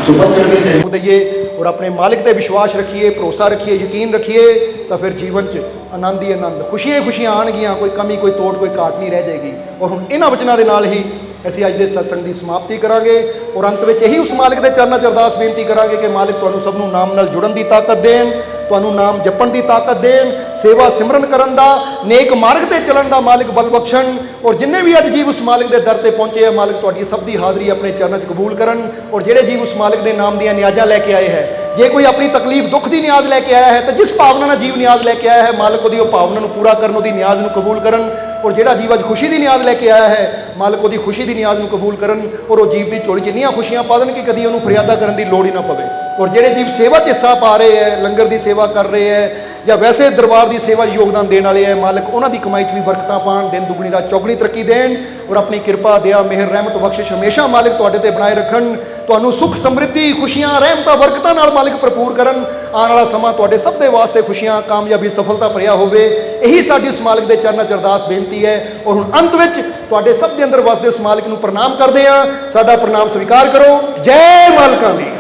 सहयोग दईए और अपने मालिक पर विश्वास रखिए, भरोसा रखिए, यकीन रखिए, तो फिर जीवन च आनंद ही आनंद, खुशियां खुशियां आनगियां, कोई कमी, कोई तोड़, कोई घाट नहीं रह जाएगी। और हुण इन्हां वचनां दे नाल ही असीं अज दे सत्संग की समाप्ति करांगे और अंत में यही उस मालिक के चरणों च अरदास बेनती करांगे कि मालिक तुहानूं सब नूं नाम नाल जुड़न की ताकत देण, तुहानूं नाम जपण की ताकत देण, सेवा सिमरन करन दा, नेक मार्ग ते चलन दा मालिक बल बख्शण। और जिन्ने भी अज जीव उस मालिक के दर ते पहुंचे हैं, मालिक तुहाडी सब की हाज़री अपने चरणों च कबूल करन। और जिहड़े जीव उस मालिक के नाम दियां न्याज़ां लैके आए हैं, जे कोई अपनी तकलीफ दुख की न्याज लैके आया है तो जिस भावना नाल जीव न्याज लैके आया है, मालिक उहदी भावना को पूरा करन, उहदी न्याज को कबूल करन। और जिहड़ा जीव अज खुशी की न्याज लैके आया है, मालिक उहदी खुशी की न्याज को कबूल करन और वो जीव की झोली च इन्नियां खुशियां पा देन कि कदी उहनूं फरियादा करन की लोड़ ही ना पवे। और जिहड़े जीव सेवा च हिस्सा पा रहे हैं, लंगर की सेवा कर रहे हैं या वैसे दरबार की सेवा योगदान देने वाले हैं, मालिक उन्होंने कमाई च भी बरकतां पाण, दिन दुगनी रात चौगनी तरक्की देण और अपनी कृपा, दया, मेहर, रहमत, बख्शिश हमेशा मालिक तुहाडे ते बनाए रखन। तुहानूं सुख, समृद्धि, खुशियां, रहमतां, बरकतां नाल मालिक भरपूर करन। आने वाला समा तुहाडे सब दे वास्ते खुशियां, कामयाबी, सफलता भरिया होवे, यही साडी उस मालिक दे चरणों च अरदास बेनती है। और हुण अंत विच तुहाडे सब दे अंदर वसदे उस मालिक नूं प्रणाम करदे हां। साडा प्रणाम स्वीकार करो। जय मालकां दी।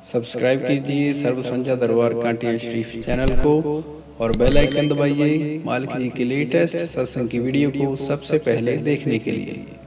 सब्सक्राइब कीजिए सर्व संध्या दरबार कांटिया शरीफ चैनल को और बेल आइकन दबाइए मालिक जी के लेटेस्ट सत्संग की वीडियो को सबसे पहले देखने के लिए।